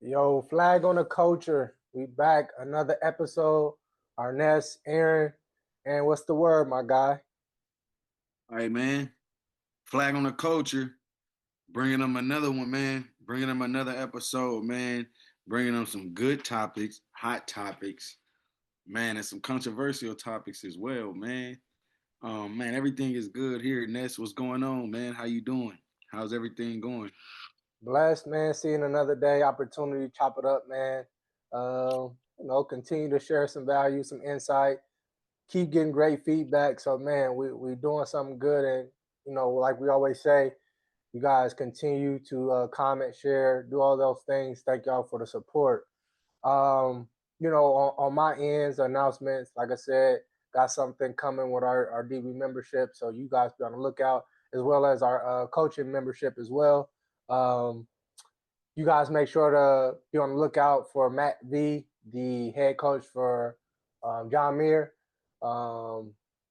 Yo, flag on the culture. We back another episode. Arnest, Aaron, and what's the word, my guy? All right, man. Flag on the culture. Bringing them another one, man. Bringing them another episode, man. Bringing them some good topics, hot topics, man, and some controversial topics as well, man. Man, everything is good here. Ness, what's going on, man? How you doing? How's everything going? Blessed, man. Seeing another day, opportunity to chop it up, man. Continue to share some value, some insight. Keep getting great feedback. So, man, we doing something good, and like we always say, you guys continue to comment, share, do all those things. Thank y'all for the support. On my ends, announcements, like I said, got something coming with our DB membership. So you guys be on the lookout, as well as our coaching membership as well. Um, you guys make sure to be on the lookout for Matt V, the head coach for John Muir.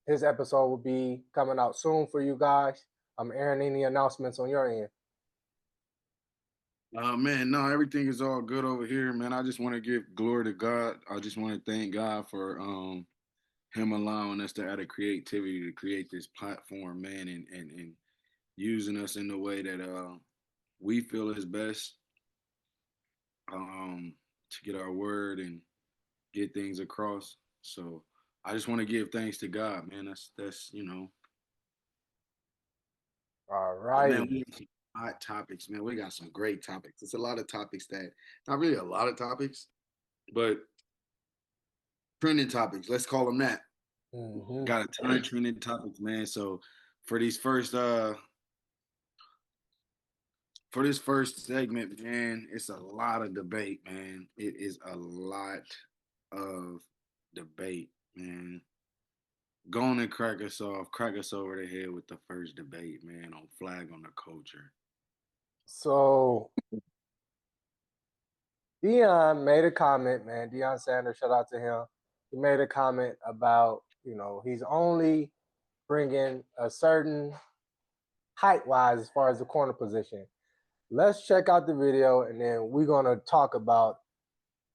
His episode will be coming out soon for you guys. Aaron, any announcements on your end? Man, no, everything is all good over here, man. I just want to give glory to God. I just want to thank God for him allowing us to add a creativity to create this platform, man, and using us in the way that we feel is best to get our word and get things across. So I just want to give thanks to God, man. That's. All But man, righty. we got some hot topics, man. We got some great topics. It's a lot of topics that not really a lot of topics, but trending topics. Let's call them that. Mm-hmm. Got a ton of trending topics, man. So for these for this first segment, man, it's a lot of debate, man. It is a lot of debate, man. Go on and crack us off, crack us over the head with the first debate, man, on flag on the culture. So Deion made a comment, man. Deion Sanders, shout out to him. He made a comment about, he's only bringing a certain height wise as far as the corner position. Let's check out the video and then we're going to talk about,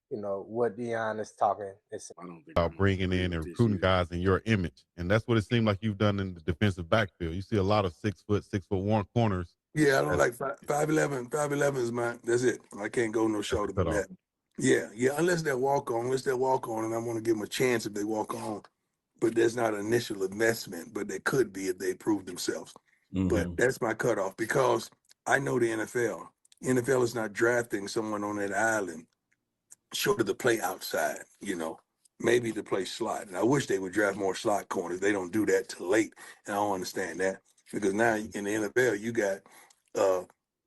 what Deion is talking. I don't think I'm About gonna bringing agree in with and this recruiting either. guys in your image, and that's what it seemed like you've done in the defensive backfield. You see a lot of 6'1" corners. Yeah, I don't That's, like 5'11". 5'11" is my. That's it. I can't go no that's shorter cut than off. that. Yeah. Unless they walk on, and I want to give them a chance if they walk on. But there's not an initial investment, but they could be if they prove themselves. But that's my cutoff because I know the NFL. NFL is not drafting someone on that island short of the play outside. Maybe to play slot. And I wish they would draft more slot corners. They don't do that till late, and I don't understand that because now in the NFL you got uh,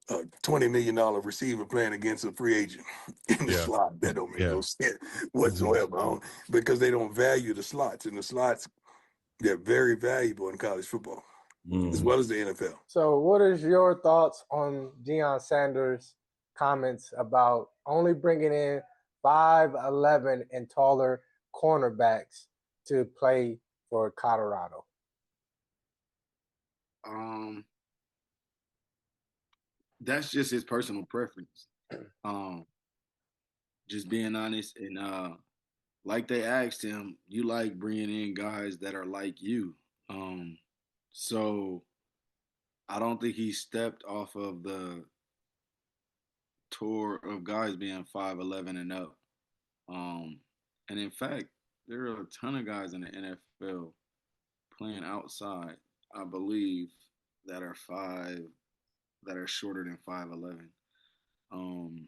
a $20 million receiver playing against a free agent in the Yeah, slot. That don't make yeah. no sense Mm-hmm. whatsoever. Because they don't value the slots, and the slots they're very valuable in college football as well as the NFL. So, what is your thoughts on Deion Sanders' comments about only bringing in 5'11" and taller cornerbacks to play for Colorado? Um, that's just his personal preference. Um, just being honest, and like they asked him, you like bringing in guys that are like you. Um, so I don't think he stepped off of the tour of guys being 5'11" and up. Um, and in fact, there are a ton of guys in the NFL playing outside, I believe, that are that are shorter than 5'11". Um,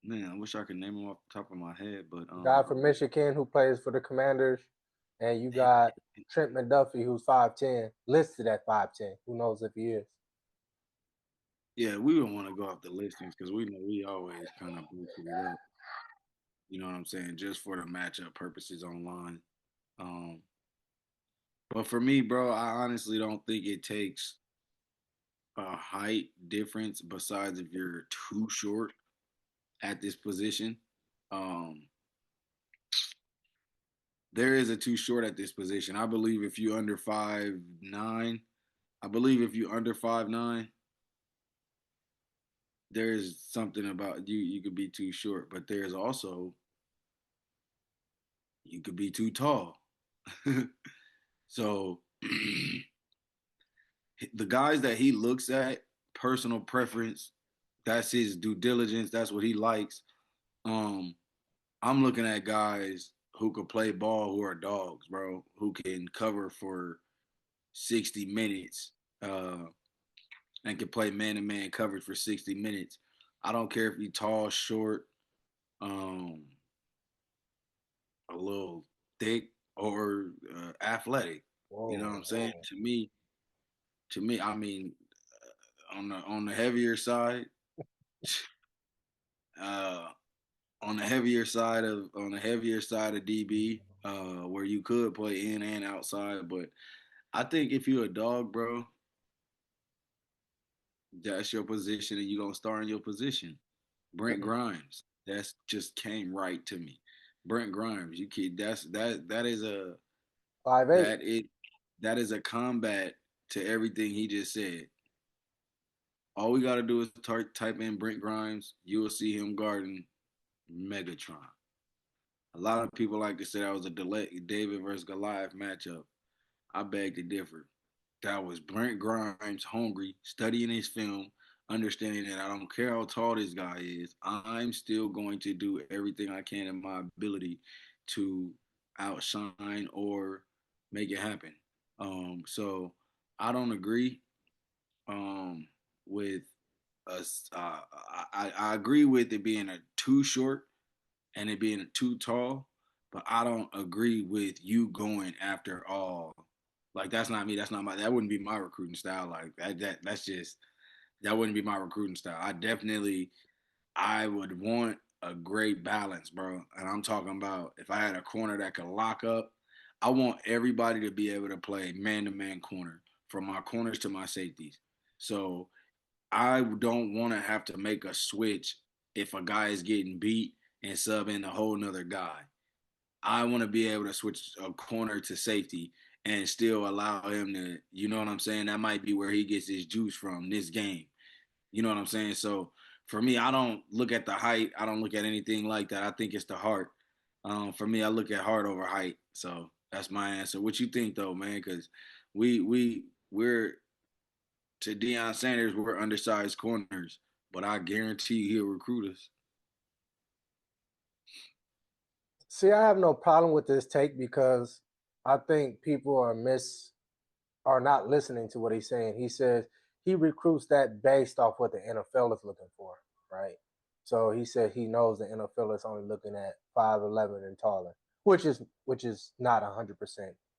Man, I wish I could name them off the top of my head, but Guy from Michigan who plays for the Commanders, and you got Trent McDuffie who's 5'10", listed at 5'10". Who knows if he is? yeah, we don't want to go off the listings because we know we always kind of boosted it up. You know what I'm saying? Just for the matchup purposes online. Um, but for me, bro, I honestly don't think it takes a height difference besides if you're too short at this position. Um, there is a too short at this position. I believe if you under 5'9", I believe if you under 5'9", there's something about you could be too short, but there's also you could be too tall. So the guys that he looks at, personal preference, that's his due diligence, that's what he likes. Um, I'm looking at guys who could play ball who are dogs, bro, who can cover for 60 minutes, and can play man-to-man coverage for 60 minutes. I don't care if he's tall, short, um, a little thick, or athletic. You know what I'm saying? To me, I mean, on the heavier side, uh, on the heavier side of DB, where you could play in and outside. But I think if you're a dog, bro, that's your position, and you're gonna start in your position. Brent Grimes, that's just came right to me. Brent Grimes, you kid, that is a 5'8". that it that is a combat to everything he just said. All we gotta do is type in Brent Grimes, you will see him guarding Megatron. A lot of people like to say that was a David versus Goliath matchup. I beg to differ. That was Brent Grimes hungry, studying his film, understanding that I don't care how tall this guy is, I'm still going to do everything I can in my ability to outshine or make it happen. So I don't agree with us. I agree with it being a too short and it being a too tall, but I don't agree with you going after all. Like that's not me. That's not my. That wouldn't be my recruiting style. Like that's just that wouldn't be my recruiting style. I would want a great balance, bro. And I'm talking about if I had a corner that could lock up, I want everybody to be able to play man to man corner from my corners to my safeties. So I don't want to have to make a switch if a guy is getting beat and sub in a whole nother guy. I want to be able to switch a corner to safety and still allow him to, you know what I'm saying? That might be where he gets his juice from this game. You know what I'm saying? So for me, I don't look at the height. I don't look at anything like that. I think it's the heart. For me, I look at heart over height. So that's my answer. What you think though, man? Because we're to Deion Sanders, we're undersized corners, but I guarantee he'll recruit us. See, I have no problem with this take because I think people are not listening to what he's saying. He says he recruits that based off what the NFL is looking for, right? So he said he knows the NFL is only looking at 5'11" and taller, which is not 100%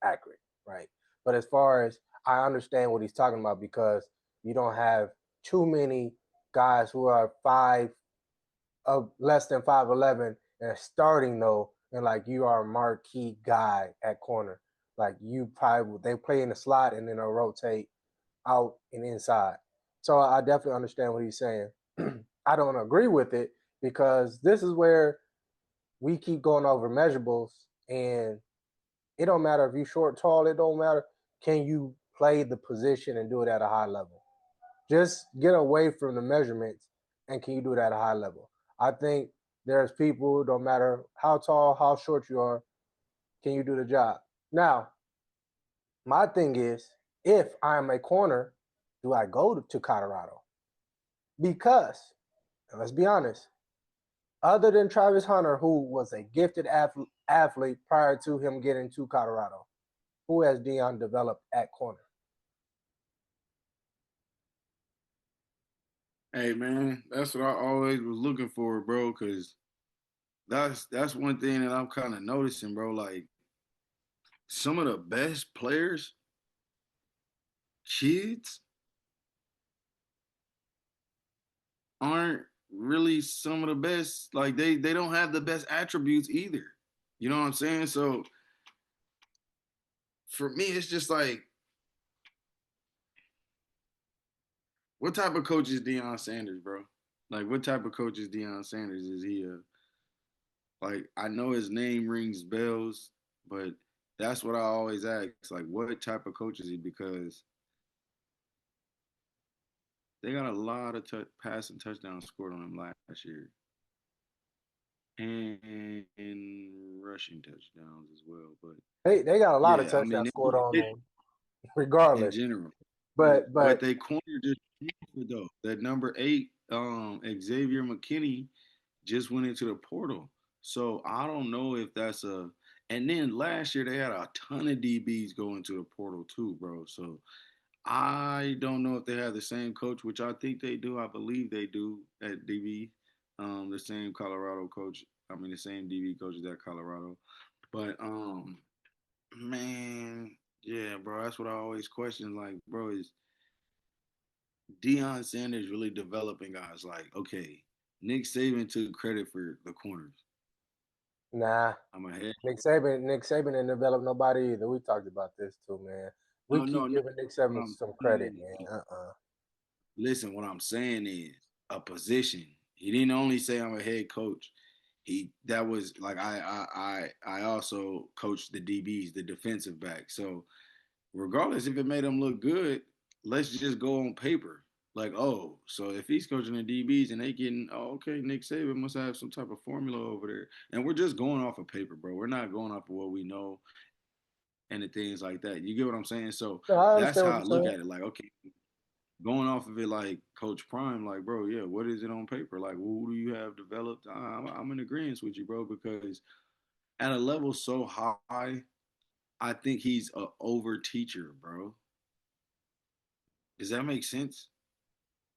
accurate, right? But as far as I understand what he's talking about because you don't have too many guys who are of less than 5'11" and starting though, and like you are a marquee guy at corner. Like you probably they play in the slot and then they'll rotate out and inside. So I definitely understand what he's saying. I don't agree with it because this is where we keep going over measurables and it don't matter if you short, tall, it don't matter. Can you play the position and do it at a high level? Just get away from the measurements and can you do it at a high level? I think there's people, no matter how tall, how short you are, can you do the job? Now, my thing is, if I'm a corner, do I go to Colorado? Because, and let's be honest, other than Travis Hunter, who was a gifted athlete prior to him getting to Colorado, who has Deion developed at corner? Hey man, that's what I always was looking for, bro. Cause that's one thing that I'm kind of noticing, bro. Like some of the best players, kids, aren't really some of the best. Like they don't have the best attributes either. You know what I'm saying? So for me, it's just like, what type of coach is Deion Sanders, bro? Like, what type of coach is Deion Sanders? Is he a like? I know his name rings bells, but that's what I always ask. Like, what type of coach is he? Because They got a lot of passing touchdowns scored on them last year, and rushing touchdowns as well. But They got a lot of yeah, I touchdowns mean, scored on it, them, in regardless. general. But They corner just though. That number 8, Xavier McKinney, just went into the portal. So I don't know if that's a. And then last year they had a ton of DBs go into the portal too, bro. So I don't know if they have the same coach, which I think they do. I believe they do at DB. The same Colorado coach. I mean, the same DB coaches at Colorado. But man, yeah, bro. That's what I always question. Like, bro, is Deion Sanders really developing guys? Like, okay, Nick Saban took credit for the corners. nah, I'm ahead. Nick Saban didn't develop nobody either. We talked about this too, man. We keep giving Nick Saban some credit, man. Listen, what I'm saying is a position. He didn't only say I'm a head coach. That was like I also coached the DBs, the defensive back. So regardless if it made him look good, let's just go on paper. Like, oh, so if he's coaching the DBs and they getting, okay, Nick Saban must have some type of formula over there. And we're just going off of paper, bro. We're not going off of what we know and the things like that. You get what I'm saying? So No, I that's understand how what I you're look saying. at it. Like, okay, going off of it like Coach Prime, like, bro, yeah, what is it on paper? Like, who do you have developed? I'm in agreement with you, bro, because at a level so high, I think he's a over teacher, bro. Does that make sense?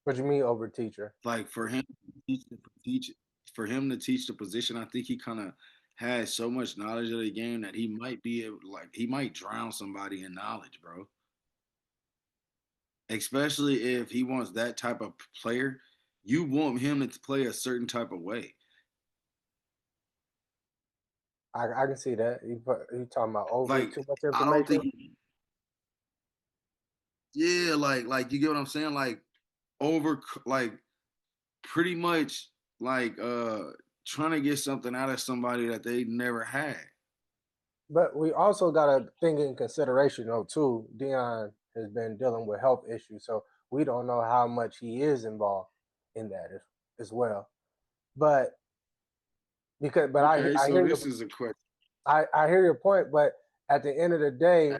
What you mean over teacher? Like for him to teach for him to teach the position, I think he kind of has so much knowledge of the game that he might be able, like he might drown somebody in knowledge, bro. Especially if he wants that type of player, you want him to play a certain type of way. I can see that. You talking about over Like too much I don't information? think, yeah, like you get what I'm saying, like over, like pretty much like trying to get something out of somebody that they never had. But we also got to think in consideration, though, too. Deion has been dealing with health issues, so we don't know how much he is involved in that as well. But Okay, I so hear this is a question. I hear your point. But at the end of the day,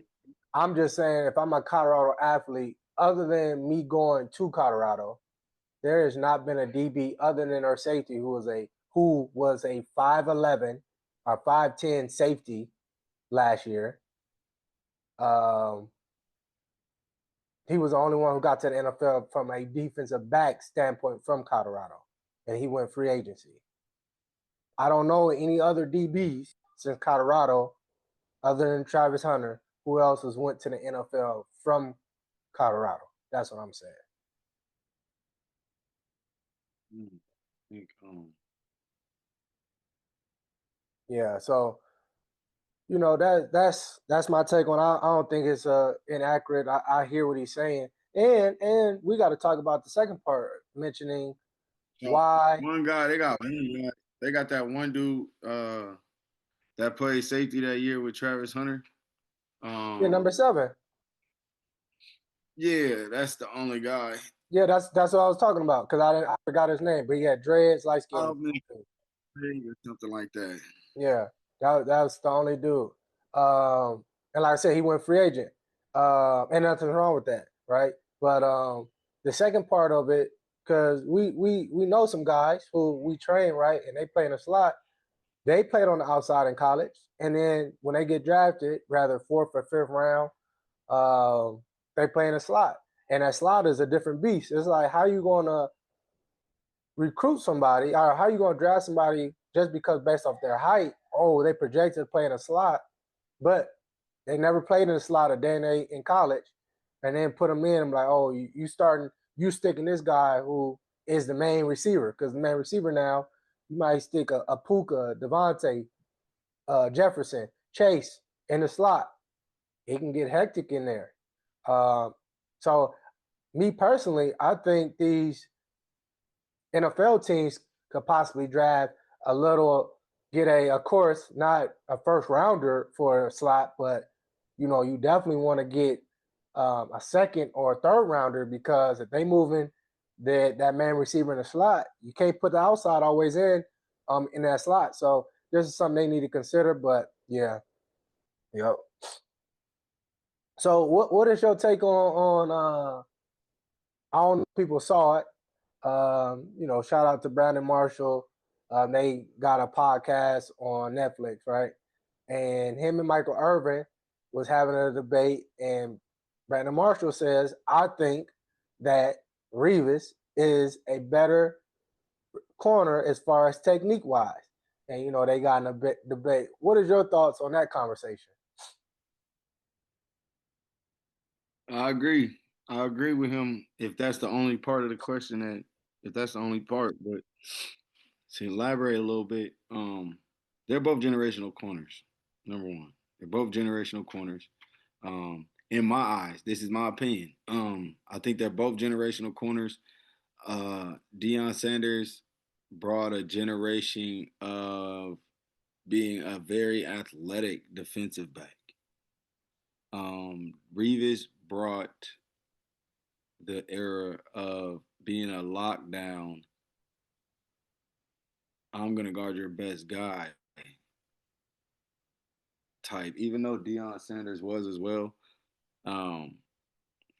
I'm just saying, if I'm a Colorado athlete, other than me going to Colorado, there has not been a DB other than our safety who was a 5'11" or 5'10" safety last year. He was the only one who got to the NFL from a defensive back standpoint from Colorado, and he went free agency. I don't know any other DBs since Colorado, other than Travis Hunter, who else has went to the NFL from Colorado. That's what I'm saying. Yeah, so that's my take on. I don't think it's inaccurate. I hear what he's saying, and we got to talk about the second part, mentioning why One guy they got that one dude that played safety that year with Travis Hunter. number 7. Yeah, that's the only guy. Yeah, that's what I was talking about because I forgot his name, but he had dreads, light skin. Or something like that. Yeah, that was the only dude. And like I said, he went free agent. And nothing wrong with that, right? But the second part of it, because we know some guys who we train, right, and they play in a slot. They played on the outside in college, and then when they get drafted, rather 4th or 5th round, they play in a slot, and that slot is a different beast. It's like, how you gonna recruit somebody, or how you gonna draft somebody just because based off their height? Oh, they projected to play in a slot, but they never played in a slot a day and day in college, and then put them in. I'm like, oh, you sticking this guy who is the main receiver, because the main receiver now, you might stick a Puka, Devontae, Jefferson, Chase in the slot. It can get hectic in there. So me personally, I think these NFL teams could possibly draft a little, get of course, not a first rounder for a slot, but you definitely want to get a second or a third rounder, because if they moving that man receiver in the slot. You can't put the outside always in that slot. So this is something they need to consider. But yeah, yep. So what is your take on I don't know if people saw it. Shout out to Brandon Marshall. They got a podcast on Netflix, right? And him and Michael Irvin was having a debate, and Brandon Marshall says, I think that Revis is a better corner as far as technique wise. And they got in a debate. What is your thoughts on that conversation? I agree with him if that's the only part of the question, if that's the only part. But to elaborate a little bit, they're both generational corners. Number one, they're both generational corners. In my eyes, this is my opinion. I think they're both generational corners. Deion Sanders brought a generation of being a very athletic defensive back. Revis brought the era of being a lockdown, I'm going to guard your best guy type. Even though Deion Sanders was as well,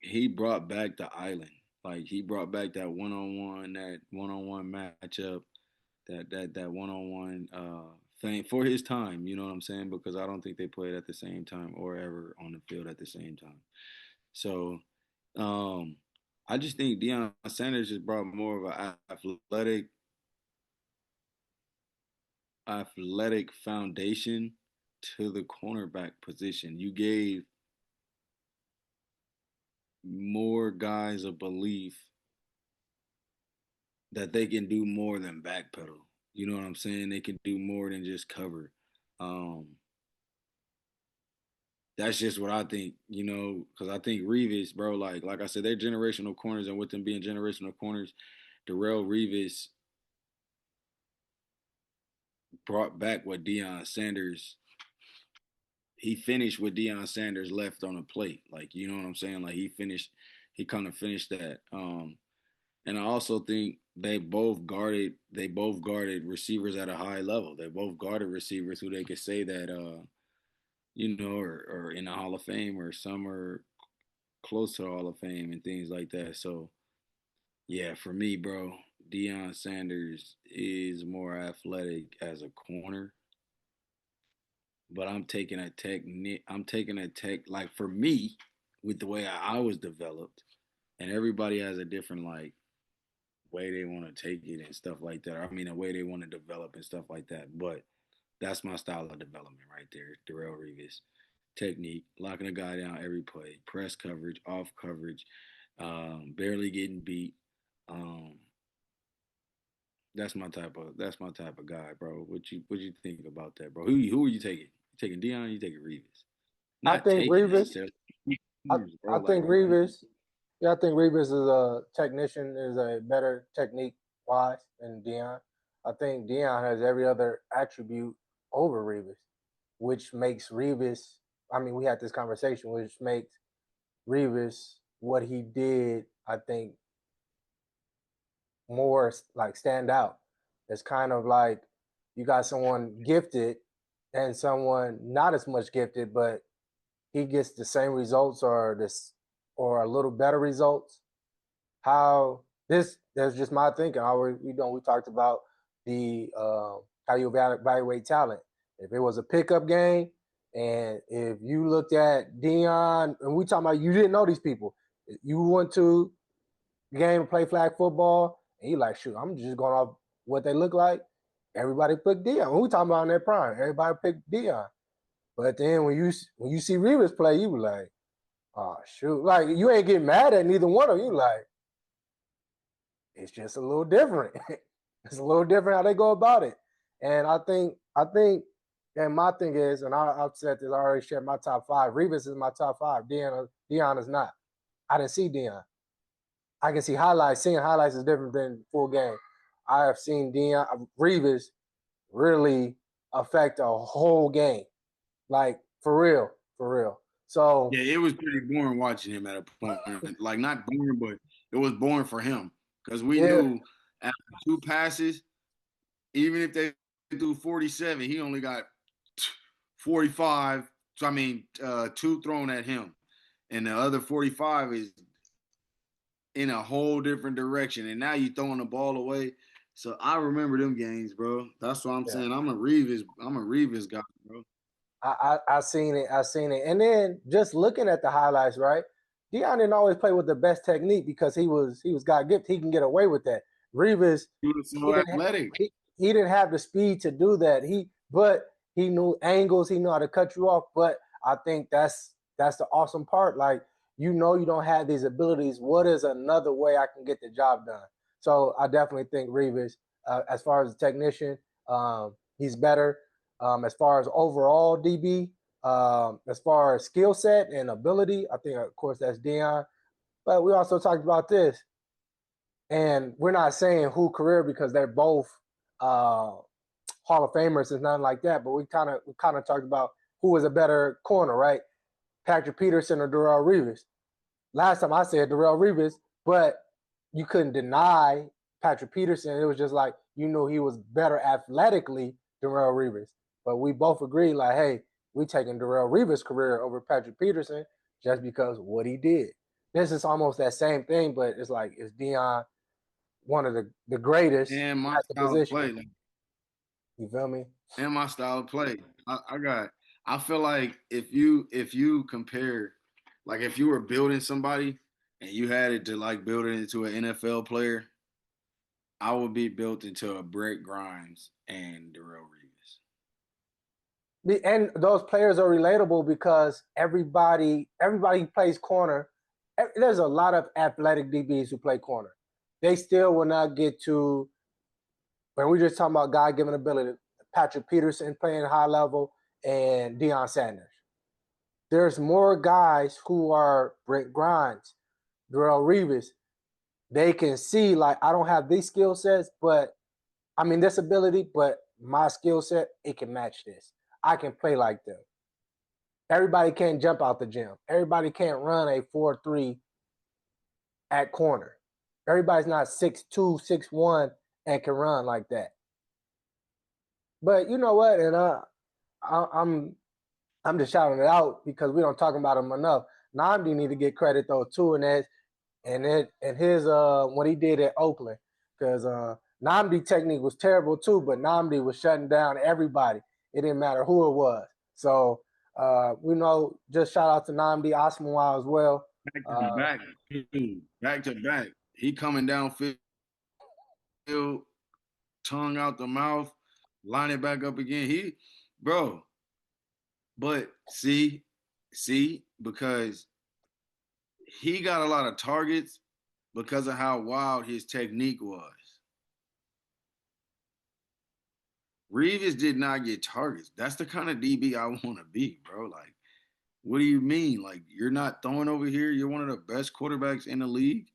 he brought back the island. Like, he brought back that one-on-one matchup, that one-on-one thing for his time, you know what I'm saying? Because I don't think they played at the same time or ever on the field at the same time. So I just think Deion Sanders just brought more of an athletic foundation to the cornerback position. You gave more guys a belief that they can do more than backpedal. You know what I'm saying? They can do more than just cover. That's just what I think, because I think Revis, bro, like I said, they're generational corners, and with them being generational corners, Darrelle Revis brought back what Deion Sanders, he finished what Deion Sanders left on the plate. Like, you know what I'm saying? Like, he kind of finished that. And I also think they both guarded receivers at a high level. They both guarded receivers who they could say that, or in the Hall of Fame, or some are close to the Hall of Fame and things like that. So, yeah, for me, bro, Deion Sanders is more athletic as a corner. But I'm taking a tech, like, for me, with the way I was developed, and everybody has a different, like, way they want to take it and stuff like that. I mean, a way they want to develop and stuff like that. But that's my style of development right there, Darrelle Revis. Technique, locking a guy down every play, press coverage, off coverage, barely getting beat. That's my type of guy, bro. What you think about that, bro? Who are you taking? You taking Deion? Or you taking Revis? I think Revis. I think Revis. Yeah, I think Revis is a technician, is a better technique wise than Deion. I think Deion has every other attribute over Revis, which makes Revis. I mean, we had this conversation, which makes Revis what he did, I think, more like stand out. It's kind of like you got someone gifted and someone not as much gifted, but he gets the same results or a little better results. That's just my thinking. We talked about the how you evaluate talent. If it was a pickup game, and if you looked at Deion, and we talking about you didn't know these people, you went to the game and play flag football, and you like, shoot, I'm just going off what they look like. Everybody picked Deion. When we talking about in their prime, everybody picked Deion. But then when you see Revis play, you be like, oh shoot, like you ain't getting mad at neither one of you. Like, it's just a little different. It's a little different how they go about it. And I think, and my thing is, and I've said this, I already shared my top five. Revis is my top five. Deion is not. I didn't see Deion. I can see highlights. Seeing highlights is different than full game. I have seen Revis really affect a whole game. Like, for real. So yeah, it was pretty boring watching him at a point. Like, not boring, but it was boring for him because we knew after 2 passes, even if they threw 47, he only got 45. So I mean, 2 thrown at him, and the other 45 is in a whole different direction. And now you throwing the ball away. So I remember them games, bro. That's what I'm saying. I'm a Revis guy, bro. I seen it. And then just looking at the highlights, right? Deion didn't always play with the best technique because he was God gifted. He can get away with that. Revis, He was so athletic. He didn't have the speed to do that. But he knew angles. He knew how to cut you off. But I think that's the awesome part. Like, you don't have these abilities. What is another way I can get the job done? So I definitely think Revis, as far as a technician, he's better. As far as overall DB, as far as skill set and ability, I think, of course, that's Deion. But we also talked about this, and we're not saying who career because they're both Hall of Famers and nothing like that. But we kind of talked about who was a better corner, right? Patrick Peterson or Darrelle Revis. Last time I said Darrelle Revis, but you couldn't deny Patrick Peterson. It was just like he was better athletically than Darrelle Revis. But we both agreed, like, hey, we taking Darrelle Revis' career over Patrick Peterson just because of what he did. This is almost that same thing, but it's like, is Deion one of the greatest and my at the style position? of play. You feel me? And my style of play. I feel like if you compare, like if you were building somebody and you had it to like build it into an NFL player, I would be built into a Brett Grimes and Darrelle Revis. And those players are relatable because everybody plays corner. There's a lot of athletic DBs who play corner. They still will not get to, when we're just talking about God-given ability, Patrick Peterson playing high level and Deion Sanders. There's more guys who are Brett Grimes, Darrelle Revis. They can see, like, I don't have these skill sets, but I mean this ability, but my skill set, it can match this. I can play like them. Everybody can't jump out the gym. Everybody can't run a 4.3 at corner. Everybody's not 6'2", 6'1", and can run like that. But you know what? And I'm just shouting it out because we don't talk about him enough. Nnamdi need to get credit though too, and his what he did at Oakland, because Nnamdi technique was terrible too, but Nnamdi was shutting down everybody. It didn't matter who it was. So we know, just shout out to Nnamdi Asomugha as well. Back to back. He coming down field, tongue out the mouth, line it back up again. But see, because he got a lot of targets because of how wild his technique was. Revis did not get targets. That's the kind of DB I want to be, bro. Like, what do you mean? Like, you're not throwing over here? You're one of the best quarterbacks in the league?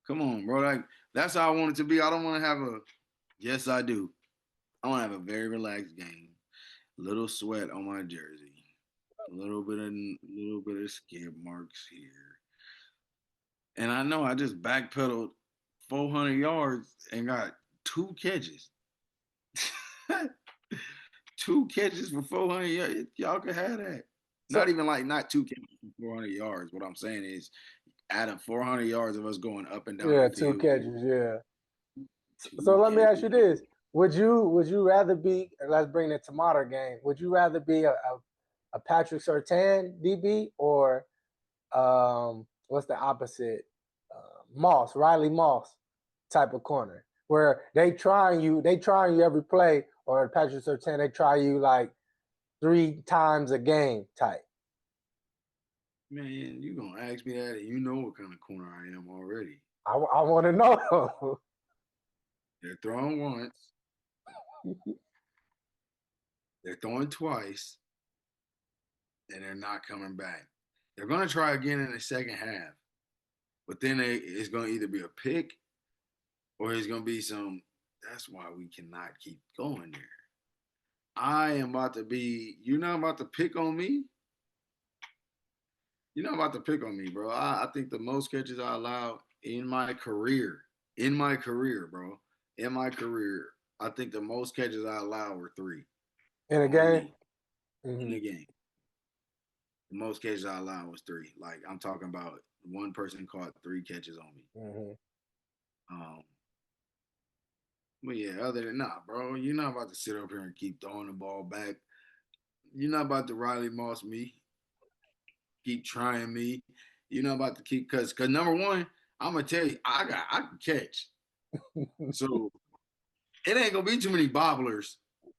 Come on, bro. Like, that's how I want it to be. I don't want to have yes, I do. I want to have a very relaxed game. Little sweat on my jersey. A little bit of skid marks here. And I know I just backpedaled 400 yards and got 2 catches. 2 catches for 400 yards. Y'all could have that. Not 2 catches for 400 yards. What I'm saying is, out of 400 yards of us going up and down the field. 2 catches, yeah. So let me ask you this. Would you rather be, let's bring the tomato game, would you rather be a Patrick Surtain DB or what's the opposite? Riley Moss type of corner, where they trying you every play, or Patrick Surtain, they try you like 3 times a game type? Man, you gonna ask me that, and you know what kind of corner I am already. I want to know. They're throwing once. They're throwing twice, and they're not coming back. They're gonna try again in the second half, but then it's gonna either be a pick or it's gonna be some. That's why we cannot keep going there. I am about to be. You're not about to pick on me. You're not about to pick on me, bro. I think the most catches I allowed in my career, bro, I think the most catches I allowed were 3 In a on game? me. In a game. The most catches I allowed was 3. Like, I'm talking about one person caught 3 catches on me. But yeah, other than that, bro, you're not about to sit up here and keep throwing the ball back. You're not about to Riley Moss me. Keep trying me. You're not about to keep cause number one, I'm gonna tell you, I can catch. So it ain't gonna be too many bobblers.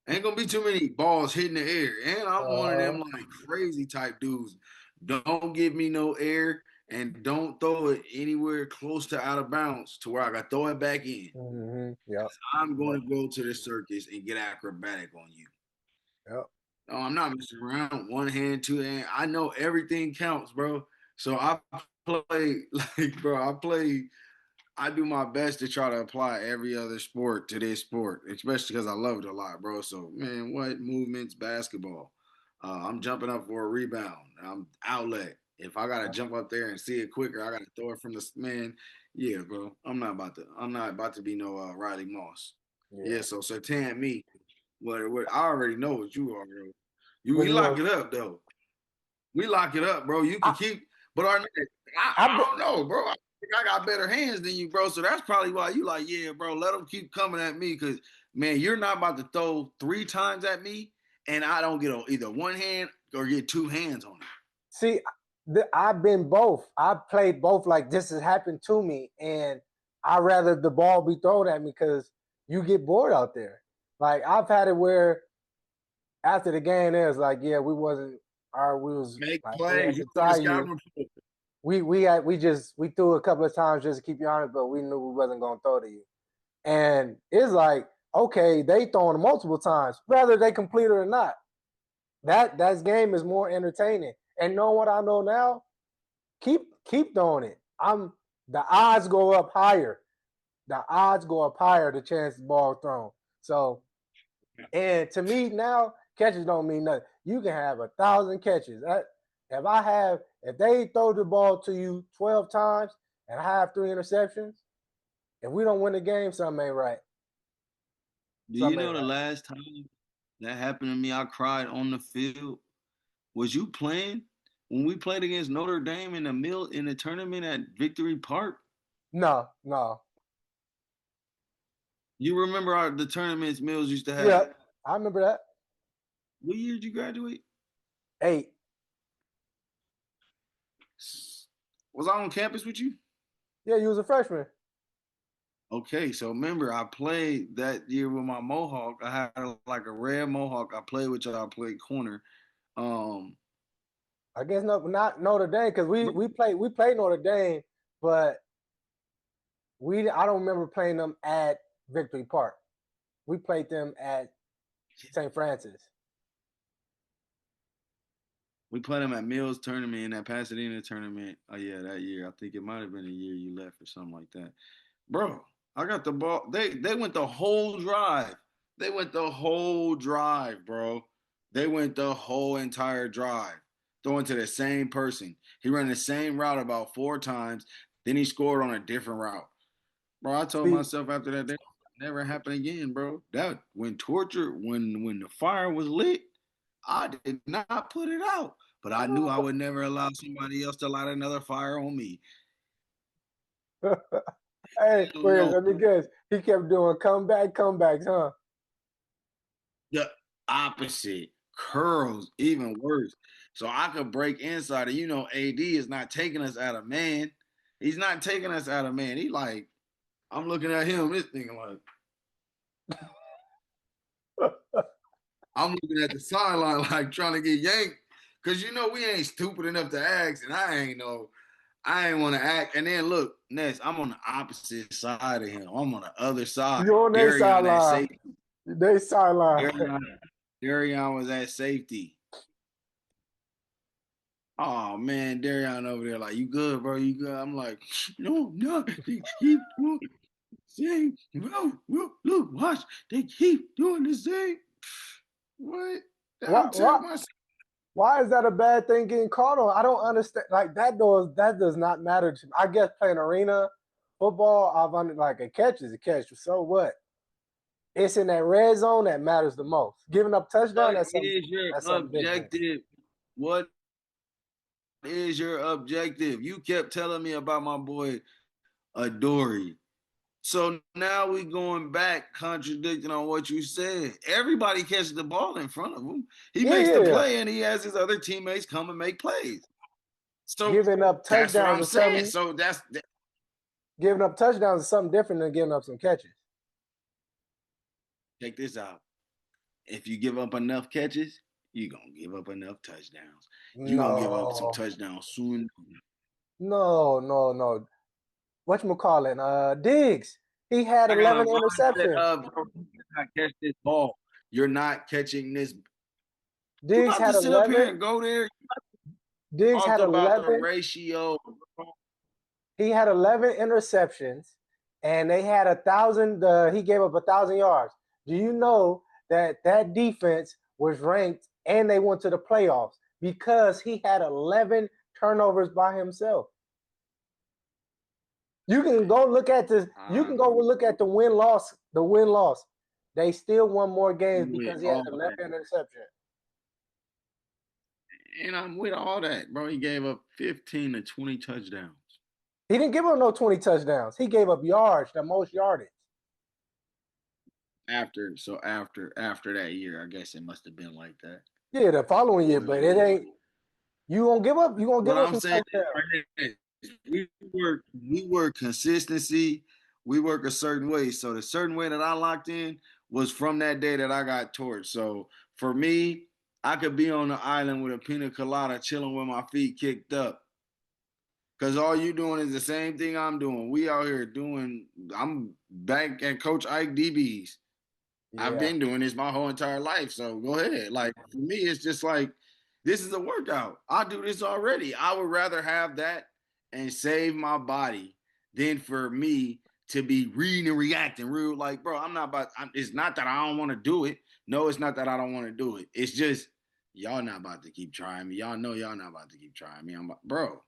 Ain't gonna be too many balls hitting the air. And I'm one of them like crazy type dudes. Don't give me no air and don't throw it anywhere close to out of bounds to where I gotta throw it back in. Yep. I'm going to go to the circus and get acrobatic on you. Yep. No, I'm not messing around. 1 hand, 2 hand. I know everything counts, bro. So I play like, bro, I do my best to try to apply every other sport to this sport, especially because I love it a lot, bro. So, man, what movements, basketball. I'm jumping up for a rebound. I'm outlet. If I gotta jump up there and see it quicker, I gotta throw it from the man. Yeah, bro. I'm not about to be no Riley Moss. Yeah, so Sertan me. What I already know what you are, bro. We lock it up though. We lock it up, bro. You can keep, but I don't know, bro. I think I got better hands than you, bro. So that's probably why you like, yeah, bro. Let them keep coming at me, because man, you're not about to throw 3 times at me, and I don't get either 1 hand or get 2 hands on it. See, I've been both. I've played both. Like, this has happened to me, and I'd rather the ball be thrown at me because you get bored out there. Like, I've had it where after the game, it was like, yeah, we was make like, plays. We threw a couple of times just to keep you honest, but we knew we wasn't gonna throw to you. And it's like, okay, they throwing multiple times, whether they complete it or not. That game is more entertaining. And know what I know now? Keep throwing it. The odds go up higher. The odds go up higher the chance the ball thrown. So, and to me now, catches don't mean nothing. You can have 1,000 catches. If they throw the ball to you 12 times and I have 3 interceptions, if we don't win the game, something ain't right. Do you know the last time that happened to me, I cried on the field? Was you playing when we played against Notre Dame in the tournament at Victory Park? No. You remember the tournaments Mills used to have? Yeah, I remember that. What year did you graduate? 8. Was I on campus with you? Yeah, you was a freshman. Okay, so remember, I played that year with my mohawk. I had like a red mohawk. I played with y'all. I played corner. I guess not Notre Dame, because we played Notre Dame, but I don't remember playing them at Victory Park. We played them at St. Francis. We played them at Mills tournament in that Pasadena tournament. Oh yeah, that year. I think it might have been the year you left or something like that. Bro, I got the ball. They went the whole drive. They went the whole drive, bro. They went the whole entire drive, throwing to the same person. He ran the same route about 4 times. Then he scored on a different route. Bro, I told myself after that, that never happen again, bro. That when the fire was lit, I did not put it out. But I knew I would never allow somebody else to light another fire on me. Hey, wait, let me guess. He kept doing comebacks, huh? The opposite. Curls, even worse. So I could break inside. And AD is not taking us out of man. He's not taking us out of man. He like, I'm looking at him, this thing like, I'm looking at the sideline like trying to get yanked. Because we ain't stupid enough to ask, and I ain't want to act. And then look, Ness, I'm on the opposite side of him. I'm on the other side. You're on their sideline. They sideline. Deion was at safety. Oh man, Deion over there like, you good, bro? You good? I'm like, no, they keep doing the same. Look, watch, they keep doing the same. What? Why is that a bad thing getting caught on? I don't understand. Like, that does not matter to me. I guess playing arena, football, I've like a catch is a catch. So what? It's in that red zone that matters the most. Giving up touchdown, What that's is your something different. objective? What is your objective? You kept telling me about my boy Adoree. So now we going back contradicting on what you said. Everybody catches the ball in front of him. He makes the play and he has his other teammates come and make plays. So giving up touchdowns that's what I'm saying. So giving up touchdowns is something different than giving up some catches. Check this out. If you give up enough catches, you're going to give up enough touchdowns. You're going to give up some touchdowns soon. No. Whatchamacallit? Diggs. He had 11 interceptions. You're not catching this ball. You're not catching this. Diggs had 11. Sit up here and go there. Diggs had 11. About the ratio. He had 11 interceptions, and they had 1,000. He gave up 1,000 yards. Do you know that defense was ranked and they went to the playoffs because he had 11 turnovers by himself? You can go look at this. You can go look at the win-loss. The win-loss. They still won more games because he had 11 interceptions. And I'm with all that, bro. He gave up 15 to 20 touchdowns. He didn't give up no 20 touchdowns. He gave up yards, the most yardage. After that year, I guess it must have been like that. Yeah, the following year, but it ain't. You gonna give up? You gonna give up some touchdowns? We work consistency. We work a certain way. So the certain way that I locked in was from that day that I got torched. So for me, I could be on the island with a pina colada, chilling with my feet kicked up. Because all you doing is the same thing I'm doing. We out here I'm back at Coach Ike DBs. Yeah. I've been doing this my whole entire life. So go ahead. Like, for me, it's just like, this is a workout. I do this already. I would rather have that and save my body than for me to be reading and reacting real. Like, bro, it's not that I don't want to do it. No, it's not that I don't want to do it. It's just, y'all not about to keep trying me. Y'all know y'all not about to keep trying me. Bro,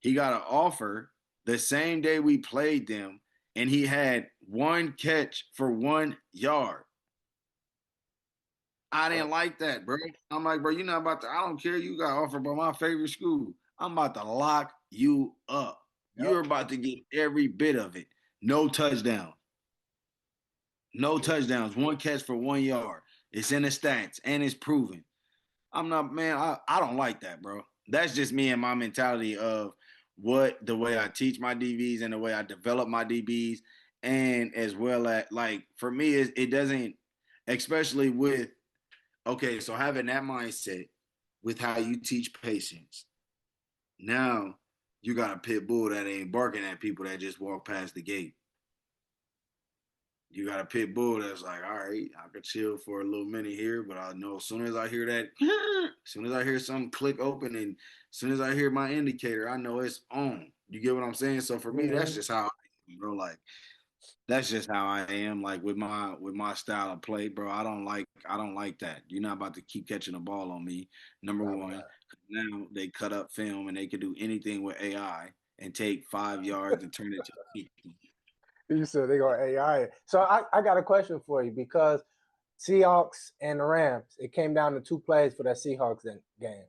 he got an offer the same day we played them, and he had 1 catch for 1 yard. I didn't like that, bro. I'm like, bro, you're not about to, I don't care. You got offered by my favorite school. I'm about to lock you up. Yep. You're about to get every bit of it. No touchdown. No touchdowns. 1 catch for 1 yard. It's in the stats, and it's proven. I'm not, man, I don't like that, bro. That's just me and my mentality of the way I teach my DBs and the way I develop my DBs, and as well as, like, for me, it doesn't, especially with, okay, so having that mindset with how you teach patience. Now you got a pit bull that ain't barking at people that just walk past the gate. You got a pit bull that's like, all right, I could chill for a little minute here, but I know as soon as I hear that, as soon as I hear something click open, and as soon as I hear my indicator, I know it's on. You get what I'm saying? So for me, that's just how I am, bro. Like, that's just how I am. Like, with my style of play, bro. I don't like that. You're not about to keep catching the ball on me. Number one, now they cut up film and they can do anything with AI and take 5 yards and turn it to 50. You said they gonna AI it. So I got a question for you, because Seahawks and the Rams, it came down to 2 plays for that Seahawks game.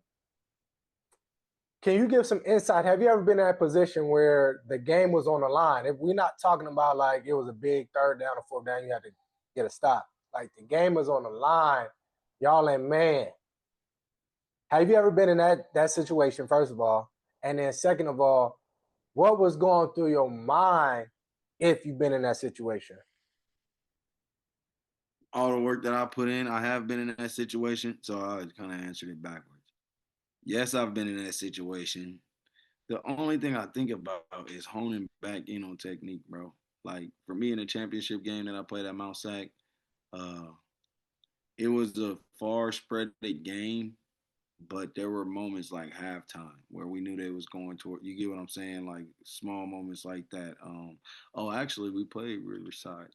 Can you give some insight? Have you ever been in that position where the game was on the line? If we're not talking about like it was a big 3rd down or 4th down, you had to get a stop. Like, the game was on the line, y'all ain't man. Have you ever been in that situation, first of all? And then second of all, what was going through your mind if you've been in that situation? All the work that I put in, I have been in that situation, so I kind of answered it backwards. Yes, I've been in that situation. The only thing I think about is honing back in on technique, bro. Like, for me, in the championship game that I played at Mount Sac, it was a far spread game, but there were moments like halftime where we knew they was going toward, you get what I'm saying? Like, small moments like that. Actually, we played Riverside,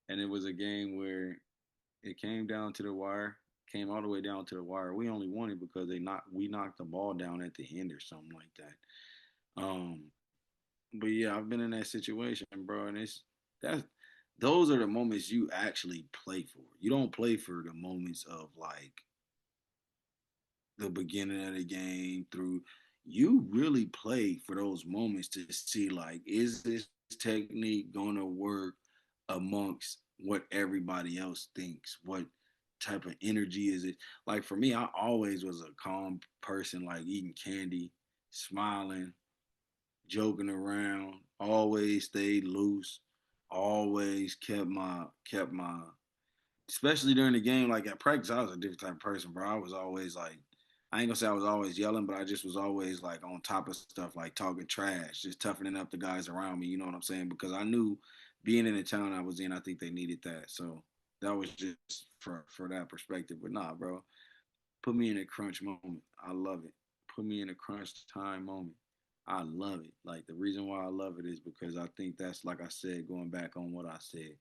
and it was a game where it came down to the wire, came all the way down to the wire. We only won it because we knocked the ball down at the end or something like that. But yeah, I've been in that situation, bro, and those are the moments you actually play for. You don't play for the moments of like the beginning of the game through. You really play for those moments to see like, is this technique gonna work amongst what everybody else thinks? What type of energy is it? Like for me, I always was a calm person, like eating candy, smiling, joking around, always stayed loose, always kept my especially during the game, like at practice, I was a different type of person, bro. I was always like, I ain't gonna say I was always yelling, but I just was always like on top of stuff, like talking trash, just toughening up the guys around me. You know what I'm saying? Because I knew being in the town I was in, I think they needed that. So that was just for that perspective. But nah, bro, put me in a crunch moment. I love it. Put me in a crunch time moment. I love it. Like the reason why I love it is because I think that's, like I said, going back on what I said.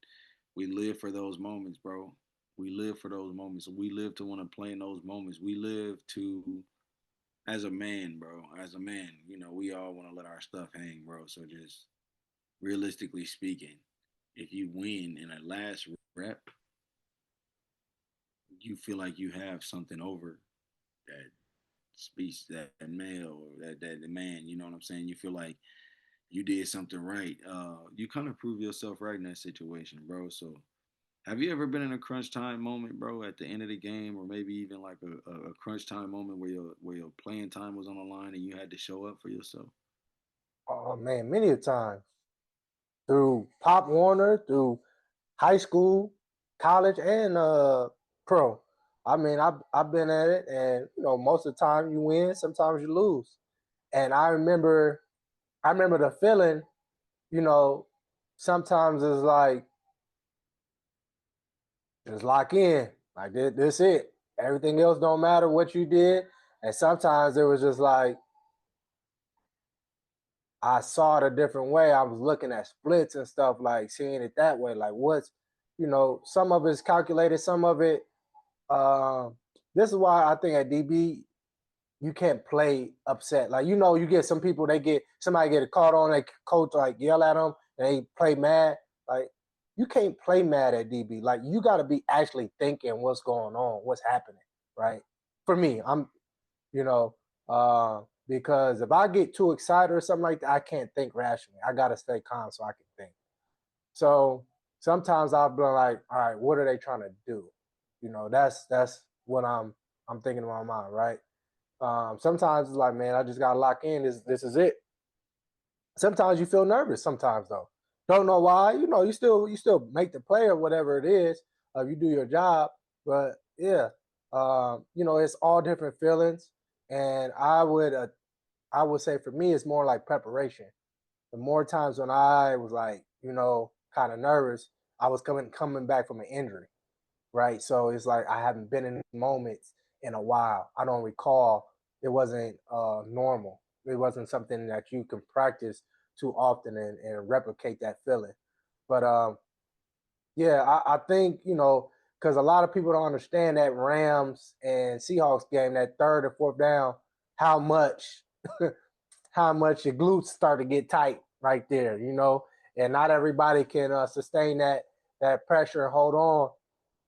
We live for those moments, bro. We live for those moments. We live to want to play in those moments. We live to, as a man, bro, as a man, we all want to let our stuff hang, bro. So just realistically speaking, if you win in a last rep, you feel like you have something over that speech, that male, or that the man, you know what I'm saying? You feel like you did something right. You kind of prove yourself right in that situation, bro. So have you ever been in a crunch time moment, bro, at the end of the game, or maybe even like a crunch time moment where your playing time was on the line and you had to show up for yourself? Oh man, many a times through Pop Warner, through high school, college, and pro. I mean, I've been at it, and most of the time you win, sometimes you lose. And I remember the feeling. You know, sometimes it's like just lock in, like this it. Everything else don't matter what you did. And sometimes it was just like I saw it a different way. I was looking at splits and stuff, like seeing it that way. Like some of it's calculated, some of it. Um, this is why I think at DB you can't play upset. Like you get some people, somebody get caught on, they coach like yell at them and they play mad. Like you can't play mad at DB. Like you got to be actually thinking what's going on, what's happening, right? For me, you know, uh, because if I get too excited or something like that, I can't think rationally. I got to stay calm so I can think. So sometimes I'll be like, all right, what are they trying to do? That's what I'm thinking in my mind, right? Sometimes it's like, man, I just gotta lock in. This is it. Sometimes you feel nervous. Sometimes though, don't know why. You still make the play or whatever it is. You do your job, but yeah, it's all different feelings. And I would say for me, it's more like preparation. The more times when I was like, kind of nervous, I was coming back from an injury, right? So it's like I haven't been in moments in a while. I don't recall. It wasn't normal. It wasn't something that you can practice too often and replicate that feeling. But yeah, I think because a lot of people don't understand that Rams and Seahawks game, that third or fourth down, how much how much your glutes start to get tight right there, and not everybody can sustain that pressure and hold on.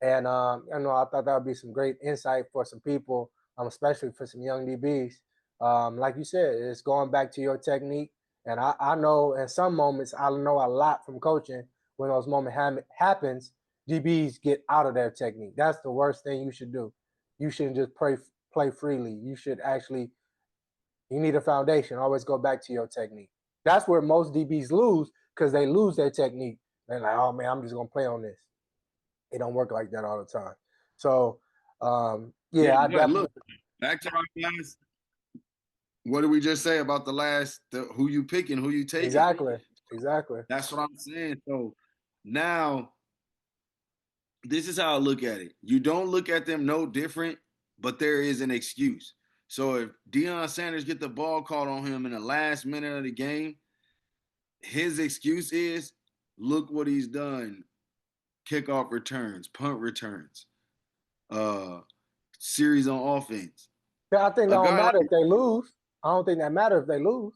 And I thought that would be some great insight for some people, especially for some young DBs. Like you said, it's going back to your technique. And I know in some moments, I know a lot from coaching. When those moments happens, DBs get out of their technique. That's the worst thing you should do. You shouldn't just play freely. You need a foundation. Always go back to your technique. That's where most DBs lose because they lose their technique. They're like, oh man, I'm just gonna play on this. It don't work like that all the time. So, Yeah, yeah, I but definitely look, back to our last. What did we just say about who you picking, who you taking? exactly. That's what I'm saying. So now this is how I look at it. You don't look at them no different, but there is an excuse. So if Deion Sanders get the ball called on him in the last minute of the game, his excuse is, look what he's done. Kickoff returns, punt returns, uh, series on offense. But I think that A don't guy like matter if they lose. I don't think that matter if they lose.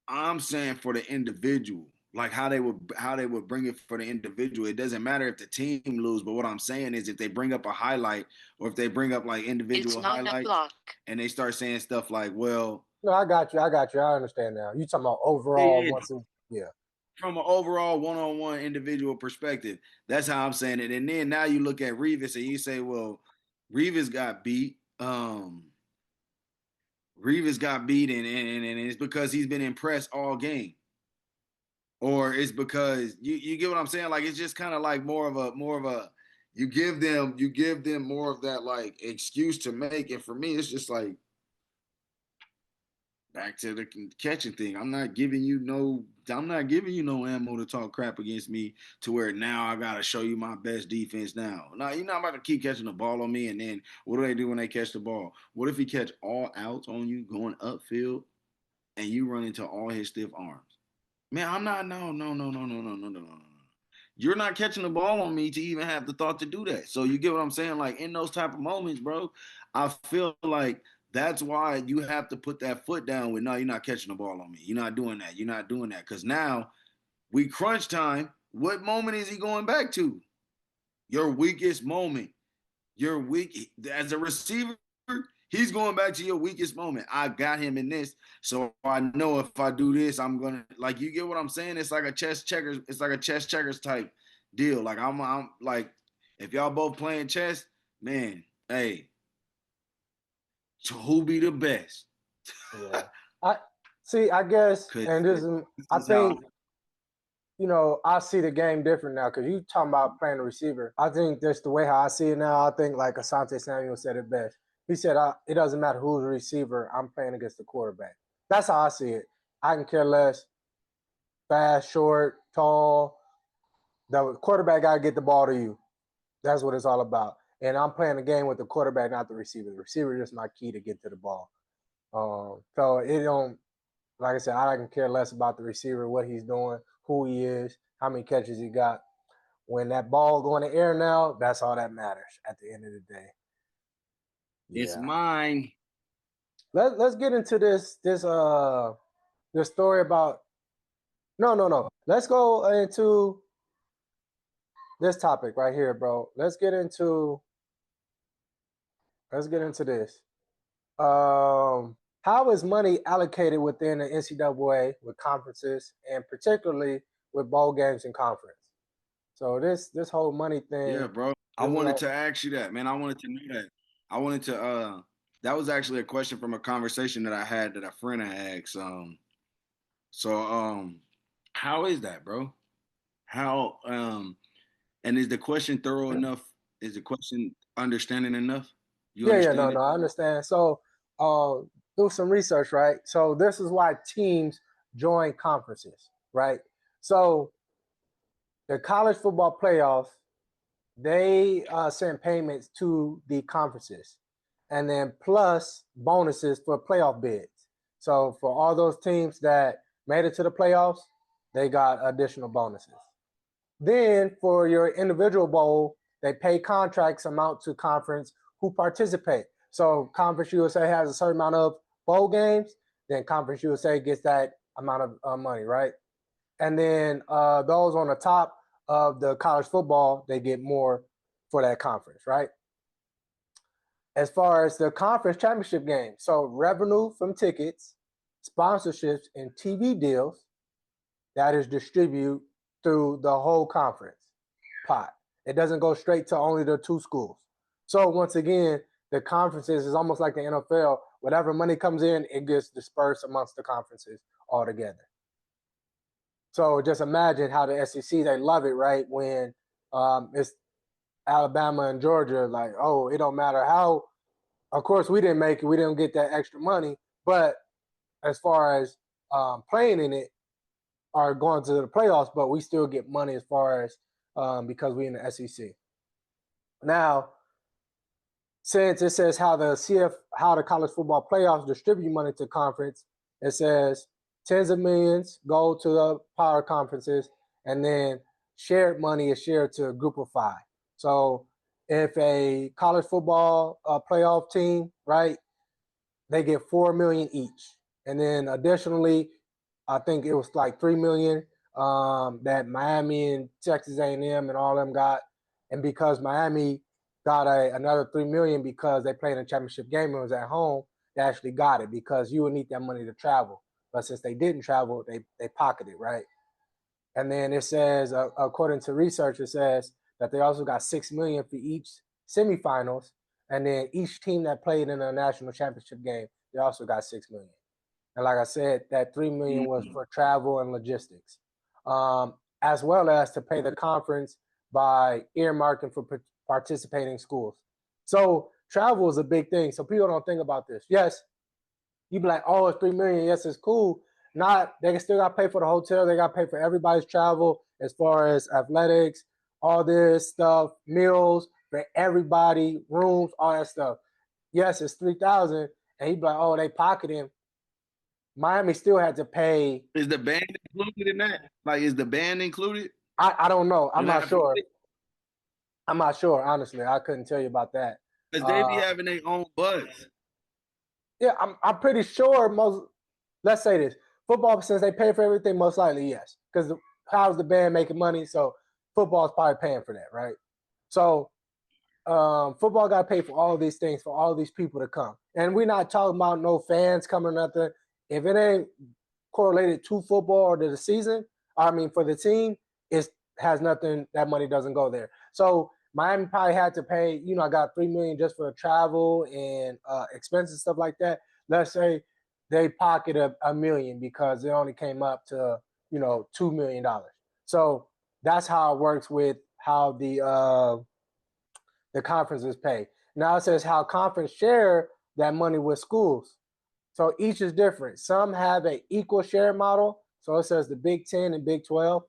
I'm saying for the individual, like how they would bring it for the individual. It doesn't matter if the team lose, but what I'm saying is if they bring up a highlight or if they bring up like individual highlights and they start saying stuff like, well, No, I got you. I understand now. You talking about overall once yeah. From an overall one-on-one individual perspective. That's how I'm saying it. And then now you look at Revis and you say, well, Revis got beat. Revis got beat and it's because he's been impressed all game. Or it's because you get what I'm saying? Like it's just kind of like more of a you give them more of that like excuse to make. And for me, it's just like back to the catching thing. I'm not giving you no ammo to talk crap against me to where now I gotta show you my best defense now. No, you're not about to keep catching the ball on me, and then what do they do when they catch the ball? What if he catch all outs on you going upfield and you run into all his stiff arms? Man, I'm not no. You're not catching the ball on me to even have the thought to do that. So you get what I'm saying? Like in those type of moments, bro, I feel like that's why you have to put that foot down with, no, you're not catching the ball on me. You're not doing that. You're not doing that. Because now we crunch time. What moment is he going back to? Your weakest moment. Your weak as a receiver, he's going back to your weakest moment. I got him in this, so I know if I do this, I'm gonna like. You get what I'm saying? It's like a chess checkers. It's like a chess checkers type deal. Like I'm like, if y'all both playing chess, man, hey, so who be the best? Yeah. I see. I guess, and this is, I think, you know, I see the game different now because you talking about playing the receiver. I think that's the way how I see it now. I think like Asante Samuel said it best. He said, "It doesn't matter who's the receiver. I'm playing against the quarterback." That's how I see it. I can care less. Fast, short, tall. The quarterback got to get the ball to you. That's what it's all about. And I'm playing the game with the quarterback, not the receiver. The receiver is just my key to get to the ball. So it don't, like I said, I can care less about the receiver, what he's doing, who he is, how many catches he got. When that ball go in the air now, that's all that matters at the end of the day. Yeah. It's mine. Let's get into this story about no. Let's go into this topic right here, bro. Let's get into this. How is money allocated within the NCAA with conferences and particularly with bowl games and conference? So this whole money thing. Yeah, bro. I wanted to ask you that, man. I wanted to know that. I wanted to that was actually a question from a conversation that I had that a friend had asked. How is that, bro? How and is the question thorough enough? Is the question understanding enough? No, I understand. So do some research, right? So this is why teams join conferences, right? So the college football playoffs, they send payments to the conferences and then plus bonuses for playoff bids. So for all those teams that made it to the playoffs, they got additional bonuses. Then for your individual bowl, they pay contracts amount to conference who participate. So Conference USA has a certain amount of bowl games, then Conference USA gets that amount of money, right? And then those on the top of the college football, they get more for that conference, right? As far as the conference championship game, so revenue from tickets, sponsorships, and TV deals, that is distributed through the whole conference pot. It doesn't go straight to only the two schools. So once again, the conferences is almost like the NFL. Whatever money comes in, it gets dispersed amongst the conferences altogether. So just imagine how the SEC, they love it, right? When it's Alabama and Georgia, like, oh, it don't matter how. Of course, we didn't make it. We didn't get that extra money. But as far as playing in it or going to the playoffs, but we still get money as far as because we in the SEC. Now, since it says how the college football playoffs distribute money to conference, it says tens of millions go to the power conferences, and then shared money is shared to a group of five. So if a college football playoff team, right, they get $4 million each. And then additionally, I think it was like $3 million that Miami and Texas A&M and all them got, and because Miami got another $3 million because they played in a championship game and it was at home, they actually got it because you would need that money to travel. But since they didn't travel, they pocketed it, right? And then it says, according to research, it says that they also got $6 million for each semifinals, and then each team that played in a national championship game, they also got $6 million. And like I said, that $3 million was for travel and logistics, as well as to pay the conference by earmarking for participating schools. So travel is a big thing. So people don't think about this. Yes, you be like, oh, it's $3 million. Yes, it's cool. They still got to pay for the hotel. They got to pay for everybody's travel as far as athletics, all this stuff, meals for everybody, rooms, all that stuff. Yes, it's $3,000, and he'd be like, oh, they pocketing. Miami still had to pay. Is the band included in that? Like, is the band included? I don't know. I'm not sure. I'm not sure, honestly. I couldn't tell you about that. Because they be having their own buzz. Yeah, I'm pretty sure let's say this. Football, since they pay for everything, most likely, yes. Because how's the band making money? So football's probably paying for that, right? So football got to pay for all these things, for all these people to come. And we're not talking about no fans coming or nothing. If it ain't correlated to football or to the season, for the team, it has nothing. That money doesn't go there. So Miami probably had to pay, I got $3 million just for travel and expenses, stuff like that. Let's say they pocket $1 million because it only came up to, $2 million. So that's how it works with how the conferences pay. Now it says how conference share that money with schools. So each is different. Some have an equal share model. So it says the Big 10 and Big 12.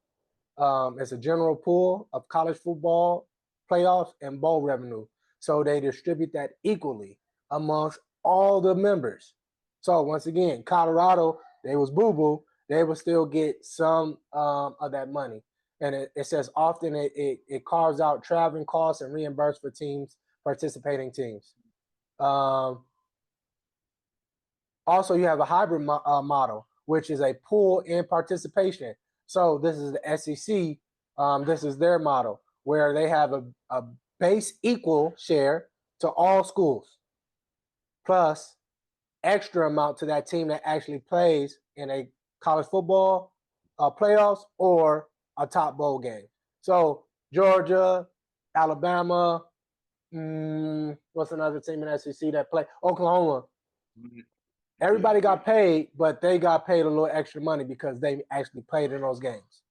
It's a general pool of college football playoffs and bowl revenue. So they distribute that equally amongst all the members. So once again, Colorado, they was boo-boo. They will still get some of that money. And it says often it carves out traveling costs and reimburse for participating teams. Also, you have a hybrid model, which is a pool and participation. So this is the SEC. This is their model, where they have a base equal share to all schools, plus extra amount to that team that actually plays in a college football playoffs or a top bowl game. So Georgia, Alabama, what's another team in SEC that play? Oklahoma. Everybody got paid, but they got paid a little extra money because they actually played in those games.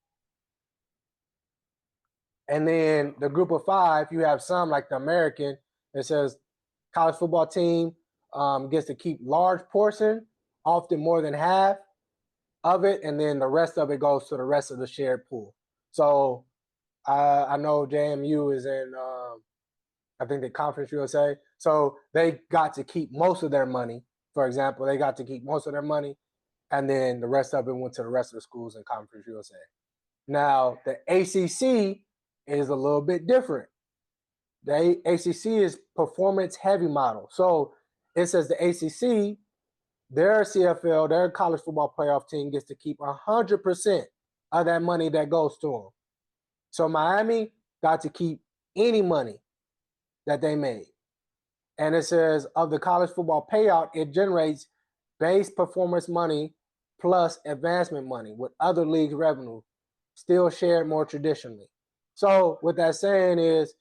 And then the group of 5, you have some like the American. It says college football team gets to keep large portion, often more than half of it, and then the rest of it goes to the rest of the shared pool. So I know JMU is in, I think the Conference USA. So they got to keep most of their money. For example, they got to keep most of their money, and then the rest of it went to the rest of the schools in Conference USA. Now, the ACC is a little bit different. The ACC is performance-heavy model. So it says the ACC, their CFL, their college football playoff team gets to keep 100% of that money that goes to them. So Miami got to keep any money that they made. And it says of the college football payout, it generates base performance money plus advancement money with other leagues' revenue, still shared more traditionally. So what that's saying is,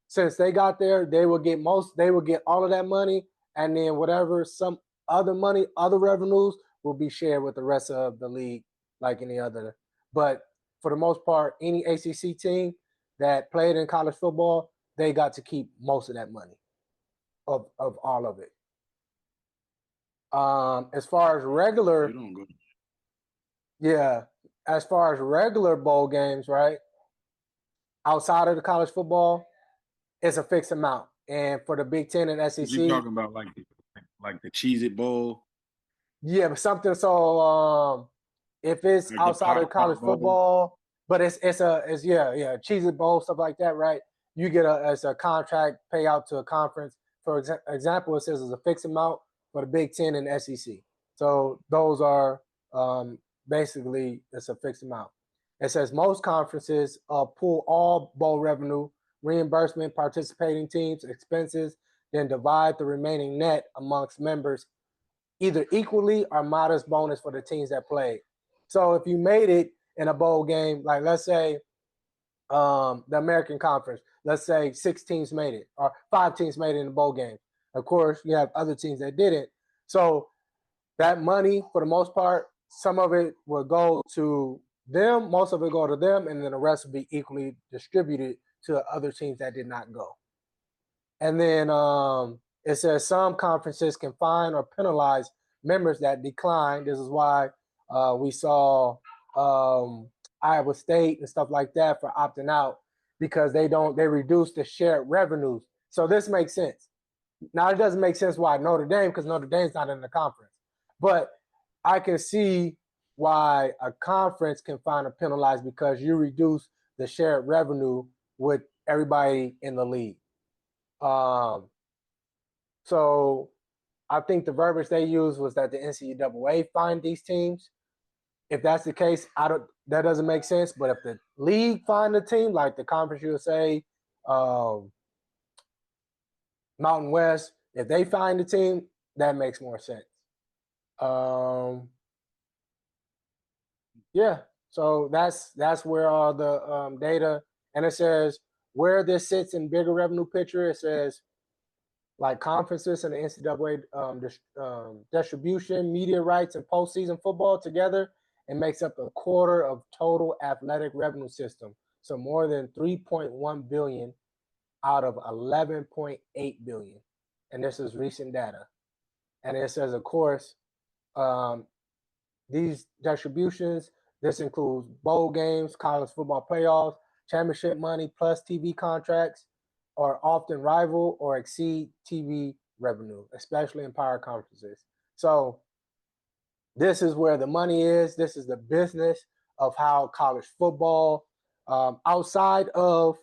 since they got there, they will get all of that money, and then whatever some other money, other revenues will be shared with the rest of the league like any other. But for the most part, any ACC team that played in college football, they got to keep most of that money. Of all of it. As far as regular, as far as regular bowl games, right? Outside of the college football, it's a fixed amount. And for the Big 10 and SEC, you talking about like the Cheez-It Bowl? Yeah, but something. So if it's like outside of college football, but it's Cheez-It Bowl, stuff like that, right? You get as a contract payout to a conference. For example, it says it's a fixed amount for the Big 10 and SEC. So those are basically it's a fixed amount. It says most conferences pool all bowl revenue, reimbursement, participating teams, expenses, then divide the remaining net amongst members either equally or modest bonus for the teams that played. So if you made it in a bowl game, like let's say the American Conference, let's say 6 teams made it or 5 teams made it in the bowl game. Of course, you have other teams that didn't. So that money, for the most part, some of it will go to them, most of it go to them, and then the rest will be equally distributed to other teams that did not go. And then it says some conferences can fine or penalize members that decline. This is why we saw Iowa State and stuff like that for opting out, because they reduce the shared revenues. So this makes sense. Now, it doesn't make sense why Notre Dame, because Notre Dame's not in the conference. But I can see why a conference can fine or penalize, because you reduce the shared revenue with everybody in the league. So I think the verbiage they used was that the NCAA fined these teams. If that's the case, that doesn't make sense. But if the league fined the team, like the Conference USA, Mountain West, if they find the team, that makes more sense. Yeah, so that's where all the data, and it says where this sits in bigger revenue picture. It says like conferences and the NCAA distribution, media rights, and postseason football together, it makes up a quarter of total athletic revenue system. So more than 3.1 billion out of 11.8 billion, and this is recent data. And it says, of course, these distributions, this includes bowl games, college football playoffs, championship money, plus TV contracts, are often rival or exceed TV revenue, especially in power conferences. So this is where the money is. This is the business of how college football, outside of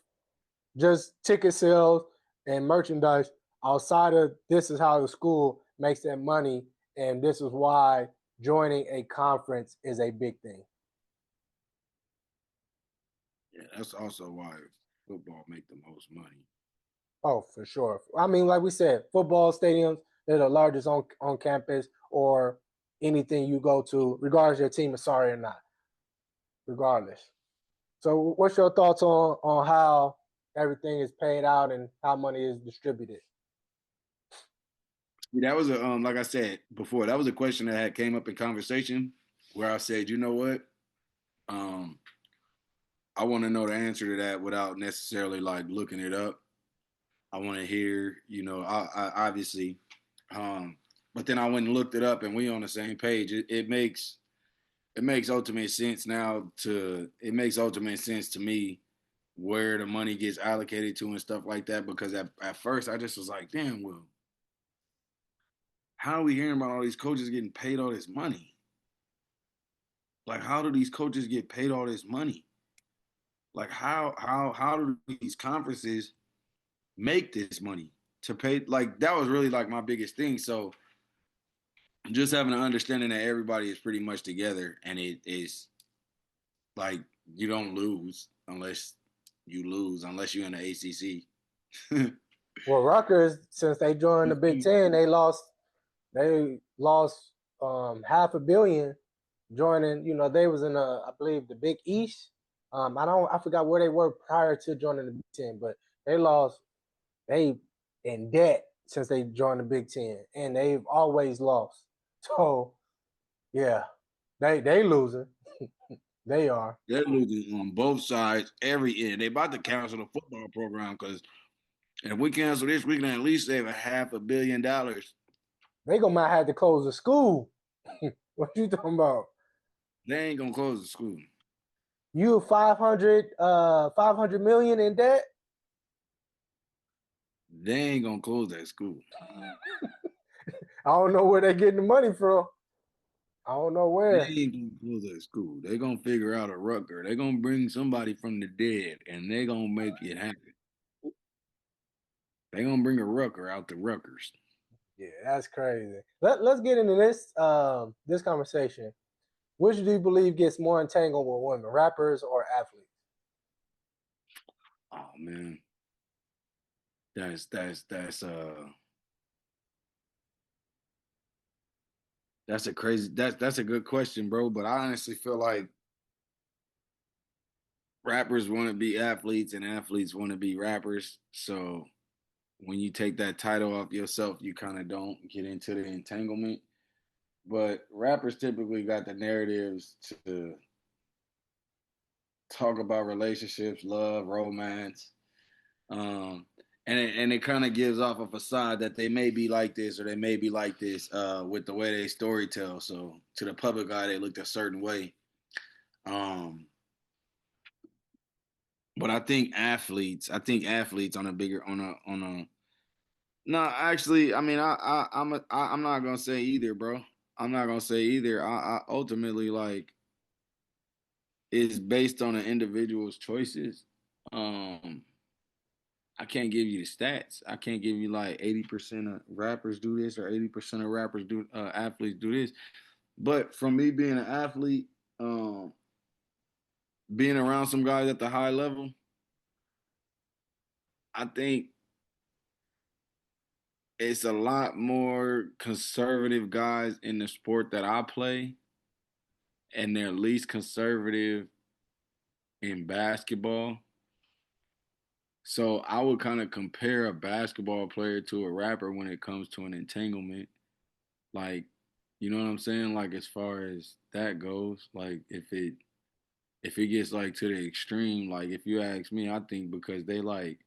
just ticket sales and merchandise, outside of this is how the school makes their money, and this is why joining a conference is a big thing. Yeah, that's also why football make the most money. Oh, for sure. I mean, like we said, football stadiums, they're the largest on campus, or anything you go to, regardless your team is sorry or not. Regardless. So what's your thoughts on how everything is paid out and how money is distributed? That was like I said before, that was a question that had came up in conversation where I said, you know what? I want to know the answer to that without necessarily like looking it up. I want to hear, I obviously, but then I went and looked it up, and we on the same page. It makes ultimate sense now. It makes ultimate sense to me where the money gets allocated to and stuff like that. Because at first I just was like, damn, well, how are we hearing about all these coaches getting paid all this money? Like, how do these coaches get paid all this money? Like, how do these conferences make this money to pay? Like, that was really like my biggest thing. So just having an understanding that everybody is pretty much together, and it is like you don't lose unless you're in the ACC. Well, Rutgers, since they joined the Big Ten, they lost $500 million joining. They was in I believe the Big East. I forgot where they were prior to joining the Big Ten, but they in debt since they joined the Big Ten, and they've always lost. So yeah, they losing. They are. They're losing on both sides every end. They about to cancel the football program because if we cancel this, we can at least save $500 million. They might have to close the school. What you talking about? They ain't gonna close the school. You 500 million in debt? They ain't gonna close that school. I don't know where they're getting the money from. I don't know where. They ain't gonna close that school. They're gonna figure out a Rutger. They're gonna bring somebody from the dead, and they're gonna make it happen. They're gonna bring a Rutger out to Rutgers. Yeah, that's crazy. Let's get into this conversation. Which do you believe gets more entangled with women, rappers or athletes? Oh man, that's a crazy that's a good question, bro. But I honestly feel like rappers want to be athletes and athletes want to be rappers. So when you take that title off yourself, you kind of don't get into the entanglement. But rappers typically got the narratives to talk about relationships, love, romance, and it kind of gives off a facade that they may be like this or they may be like this with the way they story tell. So to the public eye, they looked a certain way. But I think athletes on a bigger on a no, actually, I mean, I'm not gonna say either, bro. I'm not gonna say either. I ultimately like it's based on an individual's choices. I can't give you the stats. I can't give you like 80% of rappers do this or 80% of rappers do athletes do this. But from me being an athlete, being around some guys at the high level, I think it's a lot more conservative guys in the sport that I play, and they're least conservative in basketball. So I would kind of compare a basketball player to a rapper when it comes to an entanglement. Like, you know what I'm saying? Like as far as that goes, like if it gets like to the extreme, like if you ask me, I think because they like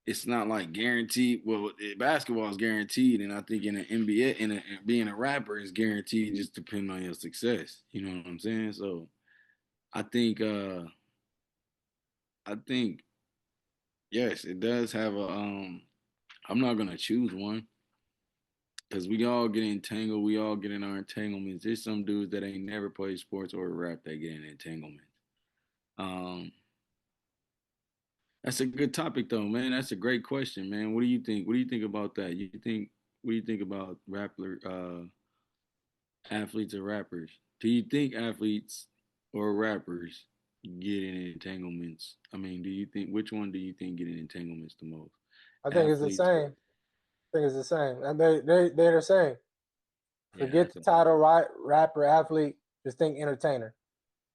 it's not like guaranteed. Well, basketball is guaranteed, and I think in the NBA, being a rapper is guaranteed, just depending on your success. You know what I'm saying? So I think, I think, yes, it does have a. I'm not gonna choose one because we all get entangled. We all get in our entanglements. There's some dudes that ain't never played sports or rap that get in entanglements. Um, That's a good topic though, man. That's a great question, man. What do you think? What do you think about that? What do you think about athletes or rappers? Do you think athletes or rappers get in entanglements? I mean, which one do you think get in entanglements the most? I think it's the Athletes or same. I think it's the same. And they're the same. yeah, Forget the title, right? Rapper, athlete. Just think entertainer.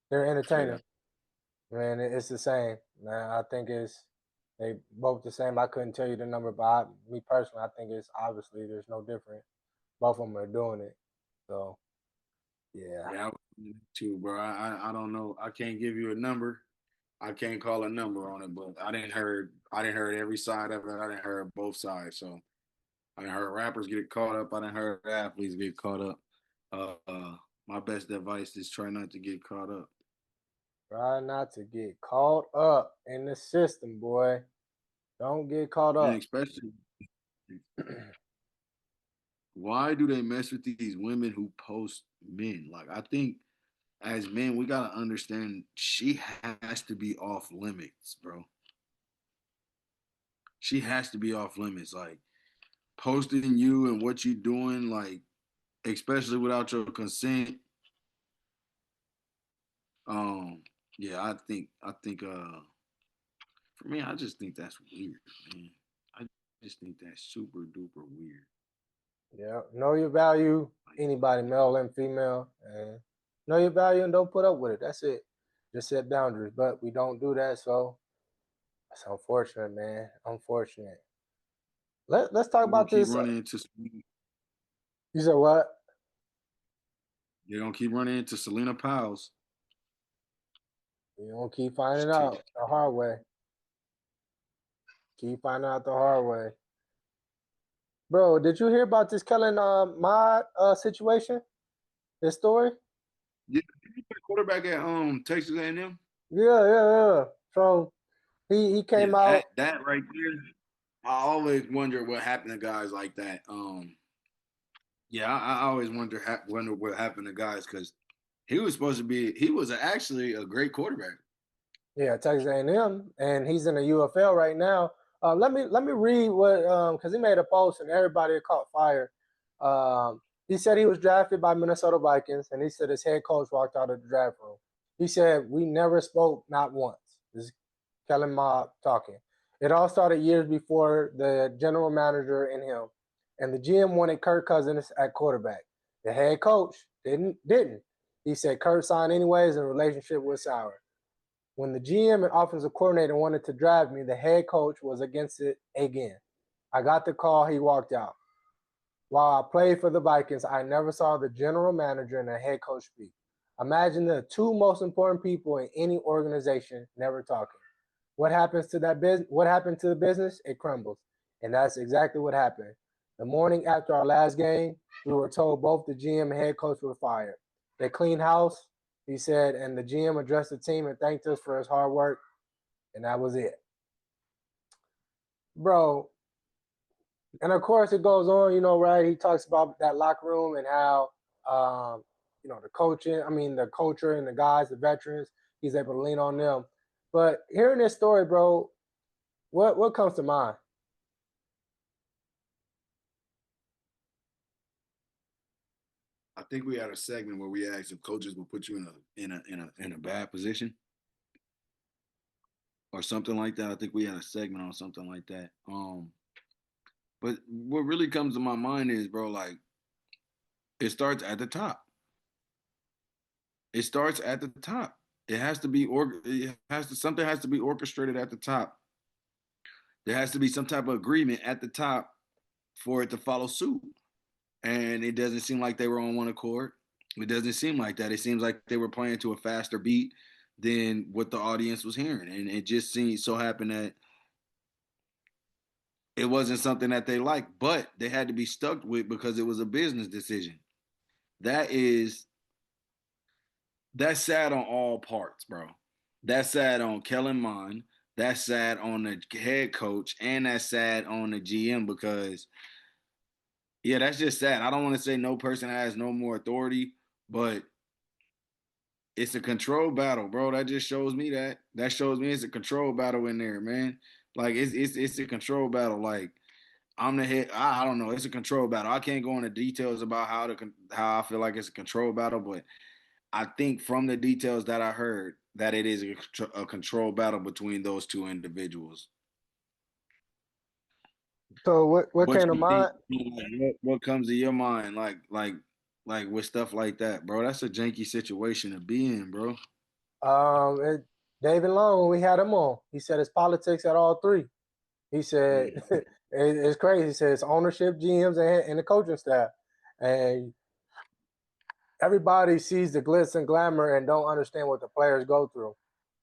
They're entertainer. Man, it's the same. Man, I think they both the same. I couldn't tell you the number, but me personally, I think it's obviously there's no difference. Both of them are doing it. So yeah. Yeah, too, bro. I don't know. I can't give you a number. I can't call a number on it, but I didn't heard every side of it. I didn't heard both sides. So I didn't heard rappers get caught up. I didn't heard athletes get caught up. My best advice is try not to get caught up. Try not to get caught up in the system, boy. Don't get caught And up. especially, why do they mess with these women who post men? Like, I think as men, we gotta understand she has to be off limits, bro. She has to be off limits. Like posting you and what you doing, like especially without your consent. Um, yeah, I think for me, I just think that's weird, man. I just think that's super duper weird. Yeah. Know your value, anybody, male and female, and know your value and don't put up with it. That's it. Just set boundaries. But we don't do that, so it's unfortunate, man. Unfortunate. Let's talk They're gonna about keep this. running into You said what? they're gonna keep running into Selena Powell's. You don't keep finding out the hard way. Keep finding out the hard way. Bro, did you hear about this Kellen Mond situation? This story? Yeah, quarterback at Texas A&M. Yeah. So he Yeah, came out. that right there. I always wonder what happened to guys like that. Yeah, I always wonder what happened to guys because he was actually a great quarterback. Yeah, Texas A&M, and he's in the UFL right now. Let me read what because he made a post and everybody caught fire. He said he was drafted by Minnesota Vikings, and he said his head coach walked out of the draft room. He said, we never spoke, not once. This is Kellen Mond talking. It all started years before the general manager and him, and the GM wanted Kirk Cousins at quarterback. The head coach didn't. He said Kirk signed anyways, and the relationship was sour. When the GM and offensive coordinator wanted to draft me, the head coach was against it again. I got the call, he walked out. While I played for the Vikings, I never saw the general manager and the head coach speak. Imagine the two most important people in any organization never talking. What happens to that business? What happened to the business? It crumbles. And that's exactly what happened. The morning after our last game, we were told both the GM and head coach were fired. They cleaned house, he said, and the GM addressed the team and thanked us for his hard work, and that was it. Bro, and of course it goes on, you know, right? He talks about that locker room and how, you know, the culture and the guys, the veterans, he's able to lean on them. But hearing this story, bro, what comes to mind? I think we had a segment where we asked if coaches will put you in a bad position or something like that. I think we had a segment on something like that. But what really comes to my mind is, bro, like, it starts at the top. It starts at the top. It has to be something has to be orchestrated at the top. There has to be some type of agreement at the top for it to follow suit. And it doesn't seem like they were on one accord. It doesn't seem like that. It seems like they were playing to a faster beat than what the audience was hearing. And it just seemed so happened that it wasn't something that they liked, but they had to be stuck with because it was a business decision. That's sad on all parts, bro. That's sad on Kellen Mond. That's sad on the head coach, and that's sad on the GM because, yeah, that's just sad. I don't want to say no person has no more authority, but it's a control battle, bro. That just shows me that. That shows me it's a control battle in there, man. Like it's a control battle. Like I'm the head. I don't know. It's a control battle. I can't go into details about how I feel like it's a control battle, but I think from the details that I heard that it is a control battle between those two individuals. So what came to mind? What comes to your mind, like with stuff like that, bro? That's a janky situation to be in, bro. David Long, when we had him on, he said it's politics at all three. He said it's crazy. He said it's ownership, GMs, and the coaching staff, and everybody sees the glitz and glamour and don't understand what the players go through.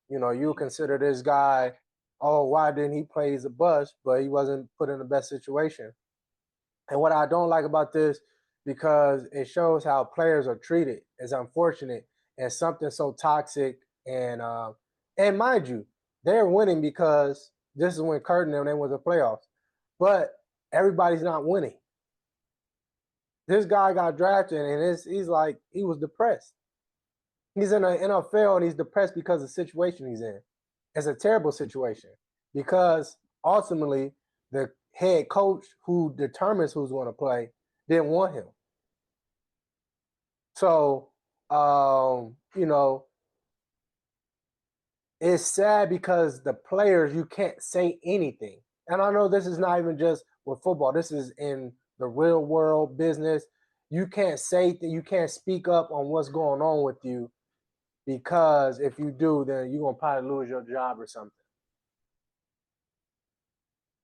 You know, you consider this guy, oh, why didn't he play? He's a bust, but he wasn't put in the best situation. And what I don't like about this, because it shows how players are treated, is unfortunate and something so toxic. And mind you, they're winning because this is when Curtin and them was the playoffs. But everybody's not winning. This guy got drafted, and he's like, he was depressed. He's in the NFL, and he's depressed because of the situation he's in. It's a terrible situation because ultimately the head coach who determines who's going to play didn't want him. So, you know, it's sad because the players, you can't say anything. And I know this is not even just with football. This is in the real world business. You can't say that, you can't speak up on what's going on with you, because if you do, then you're going to probably lose your job or something.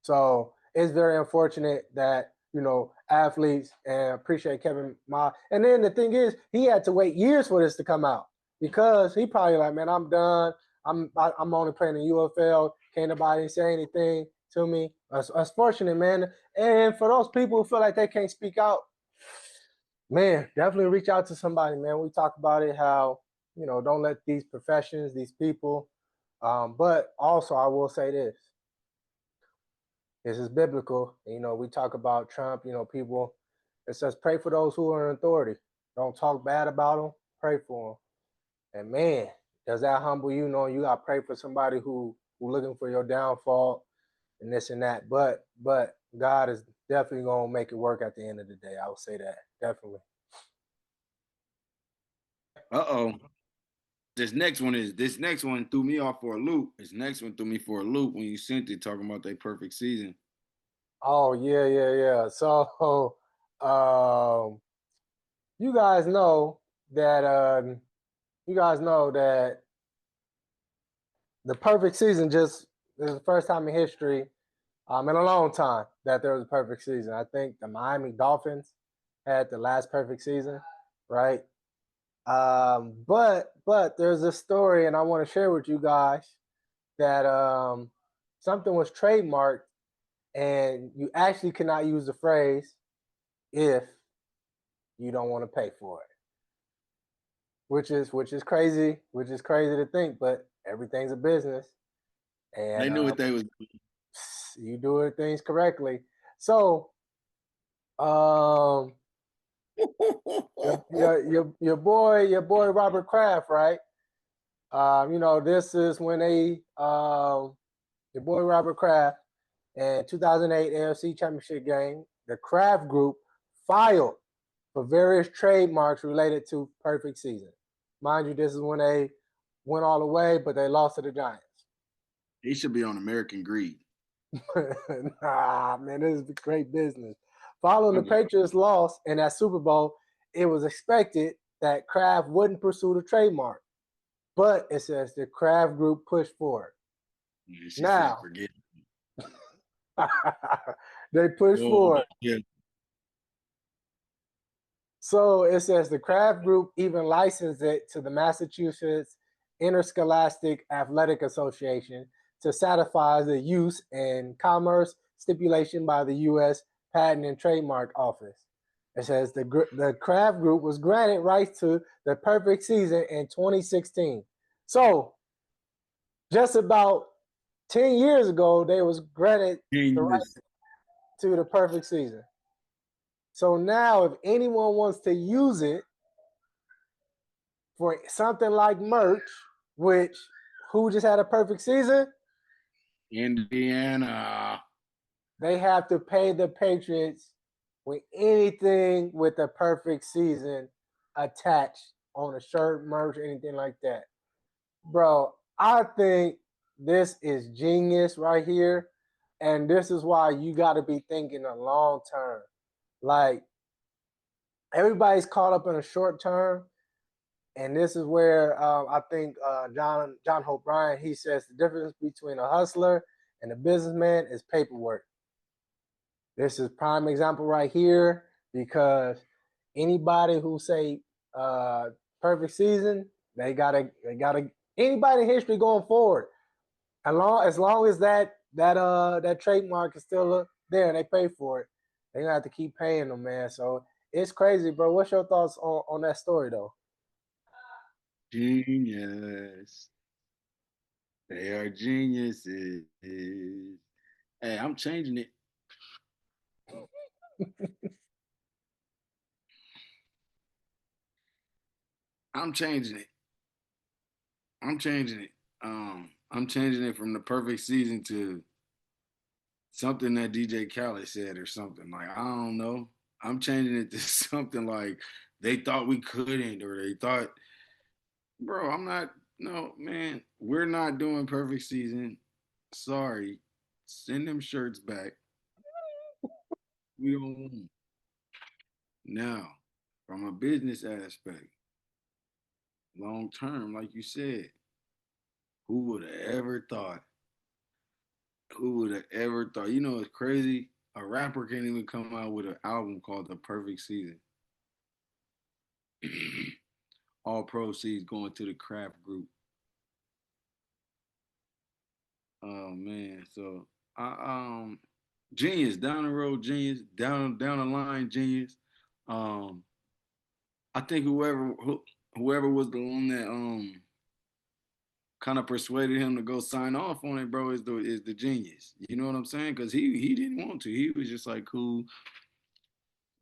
So it's very unfortunate that, you know, athletes, and appreciate Kevin Ma. And then the thing is, he had to wait years for this to come out because he probably like, man, I'm done. I'm only playing in UFL. Can't nobody say anything to me. That's fortunate, man. And for those people who feel like they can't speak out, man, definitely reach out to somebody, man. We talk about it, how, you know, don't let these professions, these people, but also I will say this. This is biblical. You know, we talk about Trump, you know, people, it says pray for those who are in authority. Don't talk bad about them, pray for them. And man, does that humble you, knowing you got to pray for somebody who looking for your downfall and this and that. But God is definitely going to make it work at the end of the day. I would say that, definitely. Uh-oh. This next one threw me off for a loop. This next one threw me for a loop when you sent it talking about their perfect season. Oh yeah. So, you guys know that the perfect season just is the first time in history, in a long time, that there was a perfect season. I think the Miami Dolphins had the last perfect season, right? But there's a story, and I want to share with you guys that something was trademarked, and you actually cannot use the phrase if you don't want to pay for it, which is crazy, to think, but everything's a business, and They knew what they was you do things correctly. So, um, your boy Robert Kraft, right? This is when your boy Robert Kraft in 2008 AFC Championship game, the Kraft Group filed for various trademarks related to perfect season. Mind you, this is when they went all the way, but they lost to the Giants. He should be on American Greed. Nah, man, this is great business. Following the Patriots' loss in that Super Bowl, it was expected that Kraft wouldn't pursue the trademark, but it says the Kraft Group pushed for it. Now, forget. they pushed for it. Yeah. So it says the Kraft Group even licensed it to the Massachusetts Interscholastic Athletic Association to satisfy the use and commerce stipulation by the U.S. Patent and Trademark Office. It says the Kraft Group was granted rights to the perfect season in 2016. So just about 10 years ago, they was granted the right to the perfect season. So now if anyone wants to use it for something like merch, which who just had a perfect season? Indiana. They have to pay the Patriots with anything with a perfect season attached on a shirt, merch, anything like that. Bro, I think this is genius right here. And this is why you got to be thinking a long term. Like, everybody's caught up in a short term. And this is where I think John Hope Bryant, he says the difference between a hustler and a businessman is paperwork. This is prime example right here, because anybody who say perfect season, they gotta anybody in history going forward, as long as that trademark is still there and they pay for it, they're gonna have to keep paying them, man. So it's crazy, bro. What's your thoughts on that story though? Genius. They are geniuses. Hey, I'm changing it. I'm changing it. I'm changing it. I'm changing it from the perfect season to something that DJ Khaled said or something. Like, I don't know. I'm changing it to something like they thought we couldn't, or they thought, bro, I'm not, no, man, we're not doing perfect season. Sorry. Send them shirts back. We don't want them. Now, from a business aspect, long term, like you said, who would have ever thought? Who would have ever thought? You know, it's crazy. A rapper can't even come out with an album called The Perfect Season. All proceeds going to the Kraft Group. Oh man, so genius, down the road, genius, down the line, genius. I think whoever was the one that kind of persuaded him to go sign off on it, bro, is the genius. You know what I'm saying? Because he didn't want to. He was just like, cool.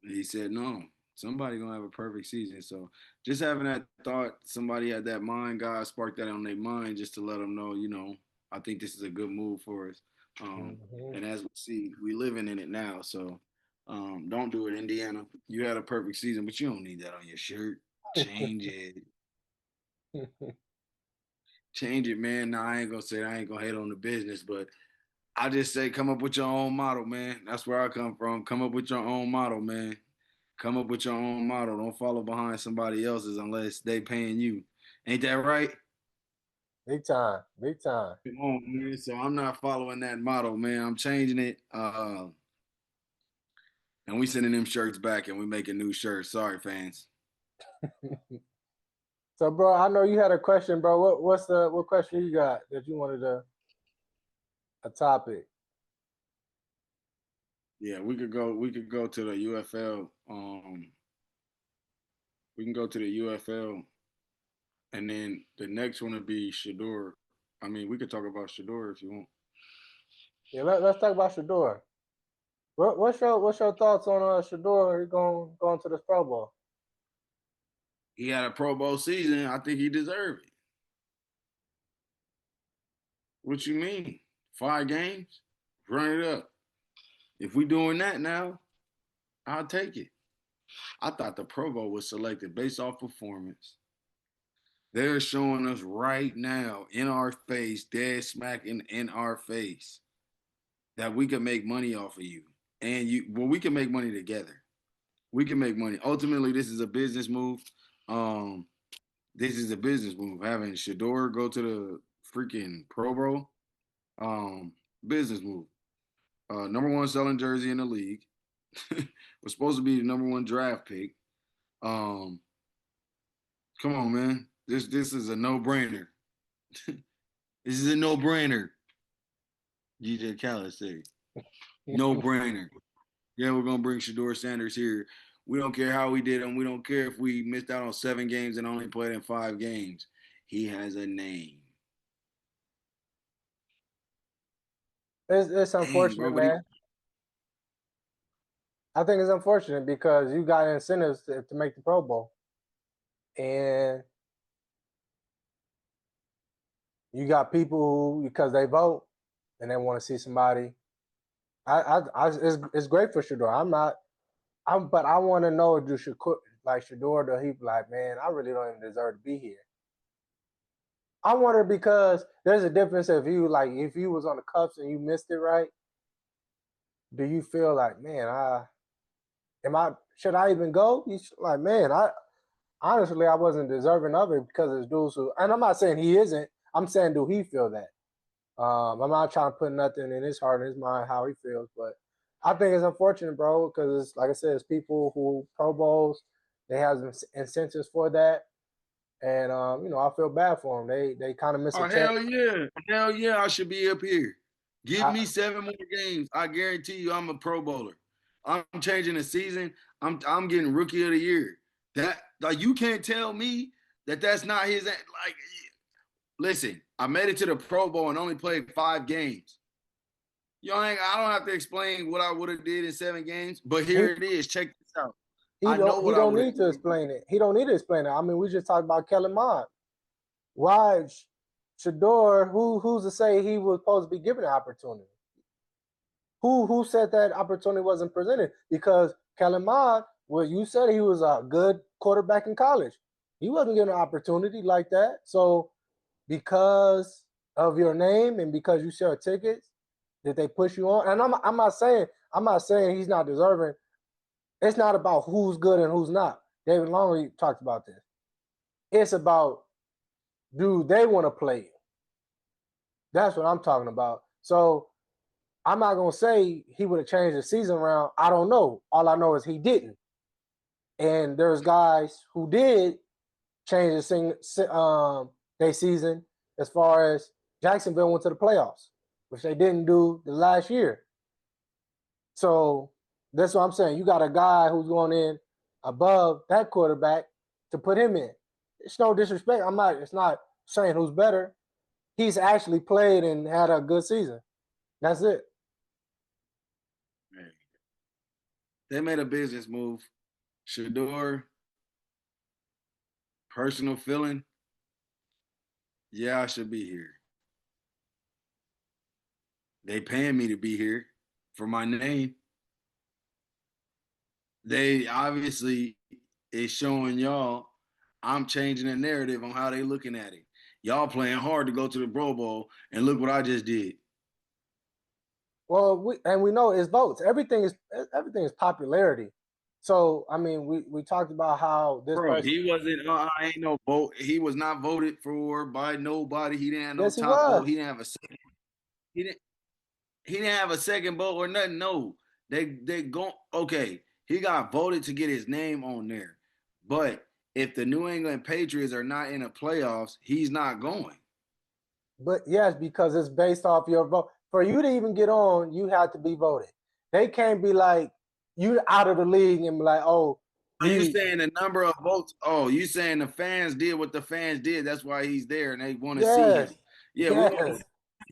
And he said, no, somebody gonna have a perfect season. So just having that thought, somebody had that mind, God sparked that on their mind just to let them know, you know, I think this is a good move for us. And as we see, we living in it now. So don't do it, Indiana. You had a perfect season, but you don't need that on your shirt. Change it. Change it, man. Nah, I ain't gonna say I ain't gonna hate on the business, but I just say come up with your own model, man. That's where I come from. Come up with your own model, man. Come up with your own model. Don't follow behind somebody else's unless they paying you. Ain't that right? Big time, big time. Come on, man. So I'm not following that model, man. I'm changing it. And we sending them shirts back and we making new shirts. Sorry, fans. So, bro, I know you had a question, bro. What question you got that you wanted a topic? Yeah, we could go to the UFL. We can go to the UFL, and then the next one would be Shador. I mean, we could talk about Shador if you want. Yeah, let's talk about Shador. What's your thoughts on Shador going to this Pro Bowl? He had a Pro Bowl season. I think he deserved it. What you mean? 5 games? Run it up. If we doing that now, I'll take it. I thought the Pro Bowl was selected based off performance. They're showing us right now in our face, dead smack in our face, that we can make money off of you. And we can make money together. We can make money. Ultimately, this is a business move. This is a business move. Having Shador go to the freaking Pro Bowl, business move. Number 1 selling jersey in the league. Was supposed to be the number 1 draft pick. Come on, man. This is a no-brainer. This is a no-brainer. DJ Khaled said, no-brainer. Yeah, we're gonna bring Shador Sanders here. We don't care how we did him. We don't care if we missed out on 7 games and only played in 5 games. He has a name. It's unfortunate, man. I think it's unfortunate because you got incentives to make the Pro Bowl, and you got people who, because they vote and they want to see somebody. It's great for Shador. But I want to know, Shador, do he be like, man, I really don't even deserve to be here. I wonder, because there's a difference if you was on the Cups and you missed it, right? Do you feel like, man, should I even go? Like, man, honestly, I wasn't deserving of it because it's dudes who, and I'm not saying he isn't. I'm saying, do he feel that? I'm not trying to put nothing in his heart and his mind how he feels, but I think it's unfortunate, bro, because it's, like I said, it's people who Pro Bowls, they have incentives for that, and I feel bad for them. They kind of miss a check. Hell yeah, I should be up here. Give me 7 more games. I guarantee you, I'm a Pro Bowler. I'm changing the season. I'm getting Rookie of the Year. That, like, you can't tell me that's not his. Like, listen, I made it to the Pro Bowl and only played 5 games. I don't have to explain what I would have did in 7 games, but here it is. Check this out. He don't need to explain it. He don't need to explain it. I mean, we just talked about Kellen Mond. Why Shador? Who's to say he was supposed to be given an opportunity? Who said that opportunity wasn't presented? Because Kellen Mond, well, you said he was a good quarterback in college. He wasn't given an opportunity like that. So because of your name and because you sell tickets, did they push you on? And I'm not saying he's not deserving. It's not about who's good and who's not. David Longley talked about this. It's about, do they want to play it? That's what I'm talking about. So I'm not going to say he would have changed the season around. I don't know. All I know is he didn't. And there's guys who did change their season, as far as Jacksonville went to the playoffs, which they didn't do the last year. So that's what I'm saying. You got a guy who's going in above that quarterback to put him in. It's no disrespect. It's not saying who's better. He's actually played and had a good season. That's it. They made a business move. Shador, personal feeling, yeah, I should be here. They paying me to be here for my name. They obviously is showing y'all I'm changing the narrative on how they looking at it. Y'all playing hard to go to the Pro Bowl, and look what I just did. Well, we know it's votes. Everything is popularity. So I mean, we talked about how this Bro, person. he wasn't. Ain't no vote. He was not voted for by nobody. He didn't have no Yes, he top vote. was. He didn't have a second. He didn't have a second vote or nothing. No, they go okay. He got voted to get his name on there, but if the New England Patriots are not in the playoffs, he's not going. But yes, because it's based off your vote. For you to even get on, you have to be voted. They can't be like you out of the league and be like, oh, Are you saying the number of votes? Oh, you saying the fans did what the fans did? That's why he's there, and they want to see him. Yeah, we want to see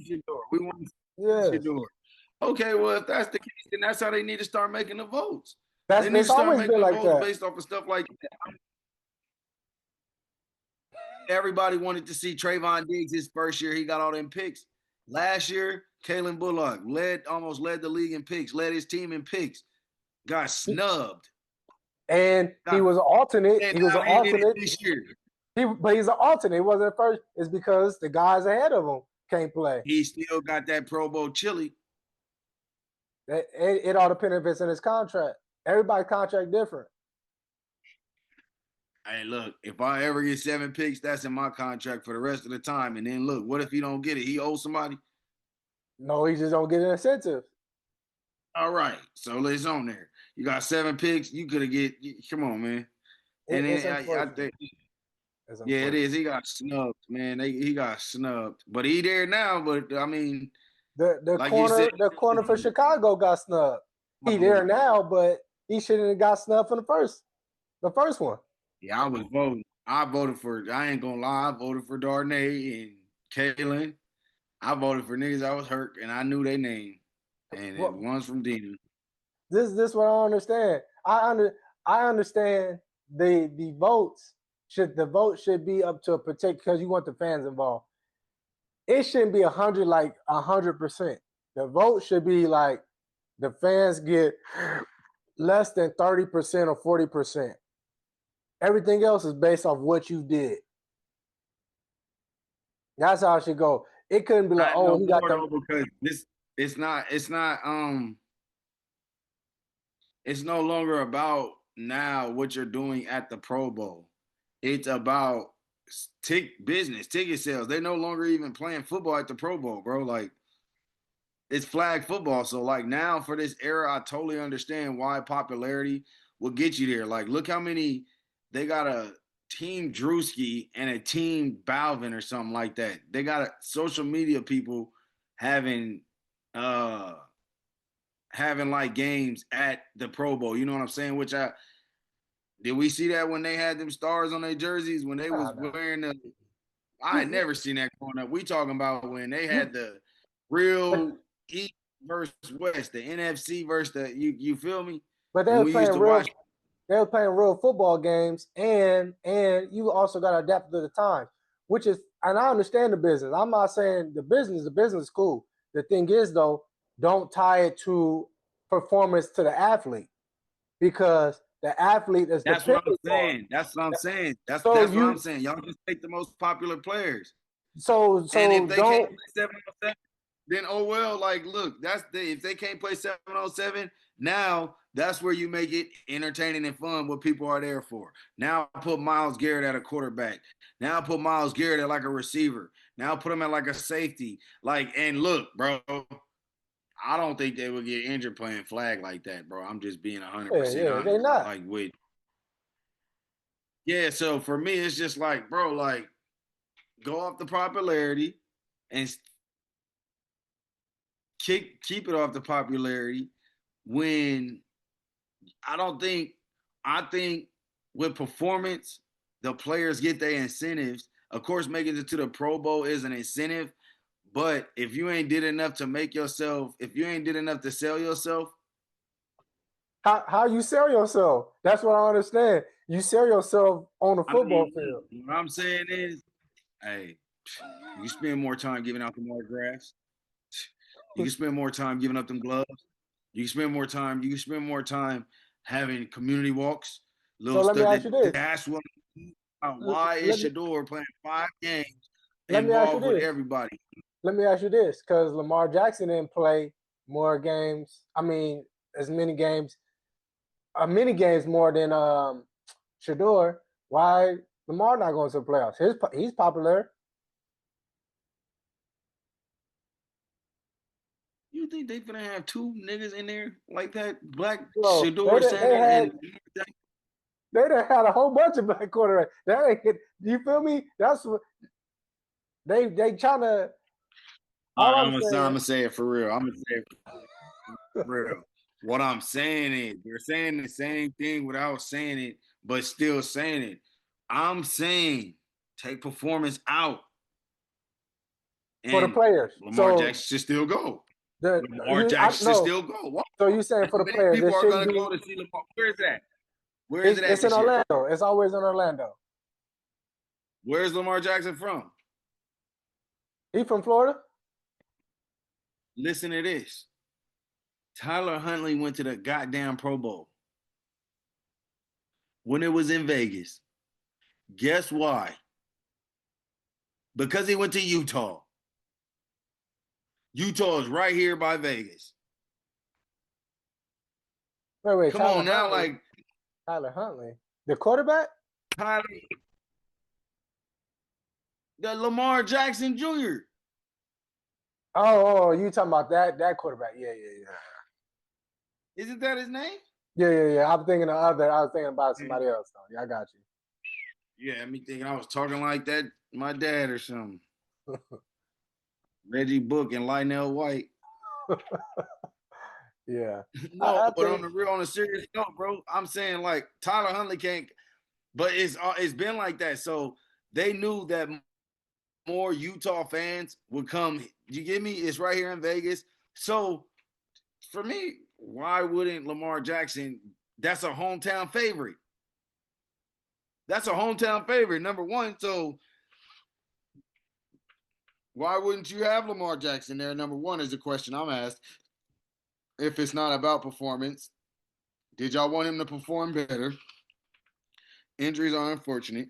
Shador. We want to see Shador. Okay, well, if that's the case, then that's how they need to start making the votes. They need to start making the votes based off of stuff like that. Everybody wanted to see Trayvon Diggs his first year. He got all them picks. Last year, Kalen Bullock almost led the league in picks, led his team in picks, got snubbed. And he was an alternate. He was an alternate this year. But he's an alternate. He wasn't first. It's because the guys ahead of him can't play. He still got that Pro Bowl chili. It all depends if it's in his contract. Everybody's contract different. Hey, look, if I ever get 7 picks, that's in my contract for the rest of the time. And then look, what if he don't get it? He owes somebody? No, he just don't get an incentive. All right. So it's on there. You got 7 picks. You could have come on, man. And then I think it is. He got snubbed, man. He got snubbed. But he there now, but I mean the corner for Chicago got snubbed. He there now, but he shouldn't have got snubbed from the first one. Yeah, I was voting. I ain't gonna lie, I voted for Darnay and Kalen. I voted for niggas I was hurt and I knew their name. And one's from Deion. This what I don't understand. I understand the votes should be up to a particular because you want the fans involved. It shouldn't be 100%. The vote should be like the fans get less than 30% or 40%. Everything else is based off what you did. That's how it should go. It couldn't be like, oh, he got because it's no longer about now what you're doing at the Pro Bowl. It's about business, ticket sales. They're no longer even playing football at the Pro Bowl, bro. Like, it's flag football. So, like, now for this era, I totally understand why popularity will get you there. Like, look how many they got a team Drewski and a team Balvin or something like that. They got social media people having like games at the Pro Bowl. You know what I'm saying? Did we see that when they had them stars on their jerseys when they was wearing the? I had never seen that growing up. We talking about when they had the real East versus West, the NFC versus the you feel me? But they were playing real football games, and you also got to adapt to the times, which is, and I understand the business. I'm not saying the business is cool. The thing is, though, don't tie it to performance to the athlete because the athlete is. That's what I'm saying. That's what I'm saying. That's what I'm saying. Y'all just take the most popular players. So and if they can't play 7-on-7, then like, look, if they can't play 7-on-7, now that's where you make it entertaining and fun. What people are there for. Now put Myles Garrett at a quarterback. Now put Myles Garrett at like a receiver. Now put him at like a safety. Like, and look, bro. I don't think they would get injured playing flag like that, bro. I'm just being 100% honest. They're not. Like, so for me, it's just like, bro, like, go off the popularity and keep it off the popularity when I think with performance, the players get their incentives. Of course, making it to the Pro Bowl is an incentive. But if you ain't did enough to if you ain't did enough to sell yourself. How you sell yourself? That's what I understand. You sell yourself on the football field. What I'm saying is, hey, you spend more time giving out them autographs. You can spend more time giving up them gloves. You can spend more time having community walks. So let me ask you this. why is Shador playing 5 games let me ask you involved with this. everybody? Let me ask you this, because Lamar Jackson didn't play more games. I mean, as many games more than Shador. Why Lamar not going to the playoffs? He's popular. You think they finna have 2 niggas in there like that? Black Bro, Shador Sanders and they done had a whole bunch of black quarterbacks. That ain't, you feel me? That's what they trying to. I'm gonna say it for real. I'm gonna say it for real. What I'm saying is they're saying the same thing without saying it, but still saying it. I'm saying take performance out. For the players. Lamar Jackson should still go. Lamar Jackson should still go. What? So you saying for the players? People are gonna go to see Lamar. Where is that? Where is it at? It's in Orlando. It's always in Orlando. Where's Lamar Jackson from? He from Florida? Listen to this. Tyler Huntley went to the goddamn Pro Bowl when it was in Vegas. Guess why? Because he went to Utah. Utah is right here by Vegas. Wait, come on now, like Tyler Huntley, the quarterback. The Lamar Jackson Jr. Oh, you talking about that quarterback? Yeah. Isn't that his name? Yeah. I was thinking about somebody else. Though. Yeah, I got you. Yeah, me thinking I was talking like that, my dad or something. Reggie Book and Lionel White. Yeah. No, but on a serious note, bro, I'm saying like Tyler Huntley can't. But it's been like that, so they knew that more Utah fans would come. You get me? It's right here in Vegas. So for me, why wouldn't Lamar Jackson? That's a hometown favorite. That's a hometown favorite, number one. So why wouldn't you have Lamar Jackson there? Number one is the question I'm asked. If it's not about performance, did y'all want him to perform better? Injuries are unfortunate,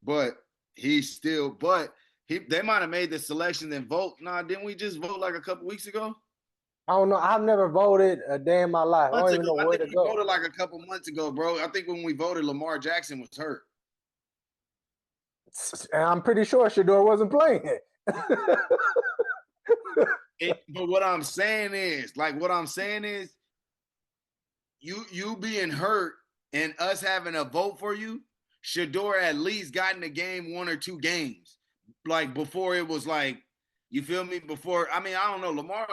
but they might have made the selection and vote. Nah, didn't we just vote like a couple weeks ago? I don't know. I've never voted a day in my life. I don't even know where to go. We voted like a couple months ago, bro. I think when we voted, Lamar Jackson was hurt. And I'm pretty sure Shador wasn't playing it. But what I'm saying is, you being hurt and us having a vote for you, Shador at least got in the game 1 or 2 games. Like before it was like, you feel me? Before, I mean, I don't know. Lamar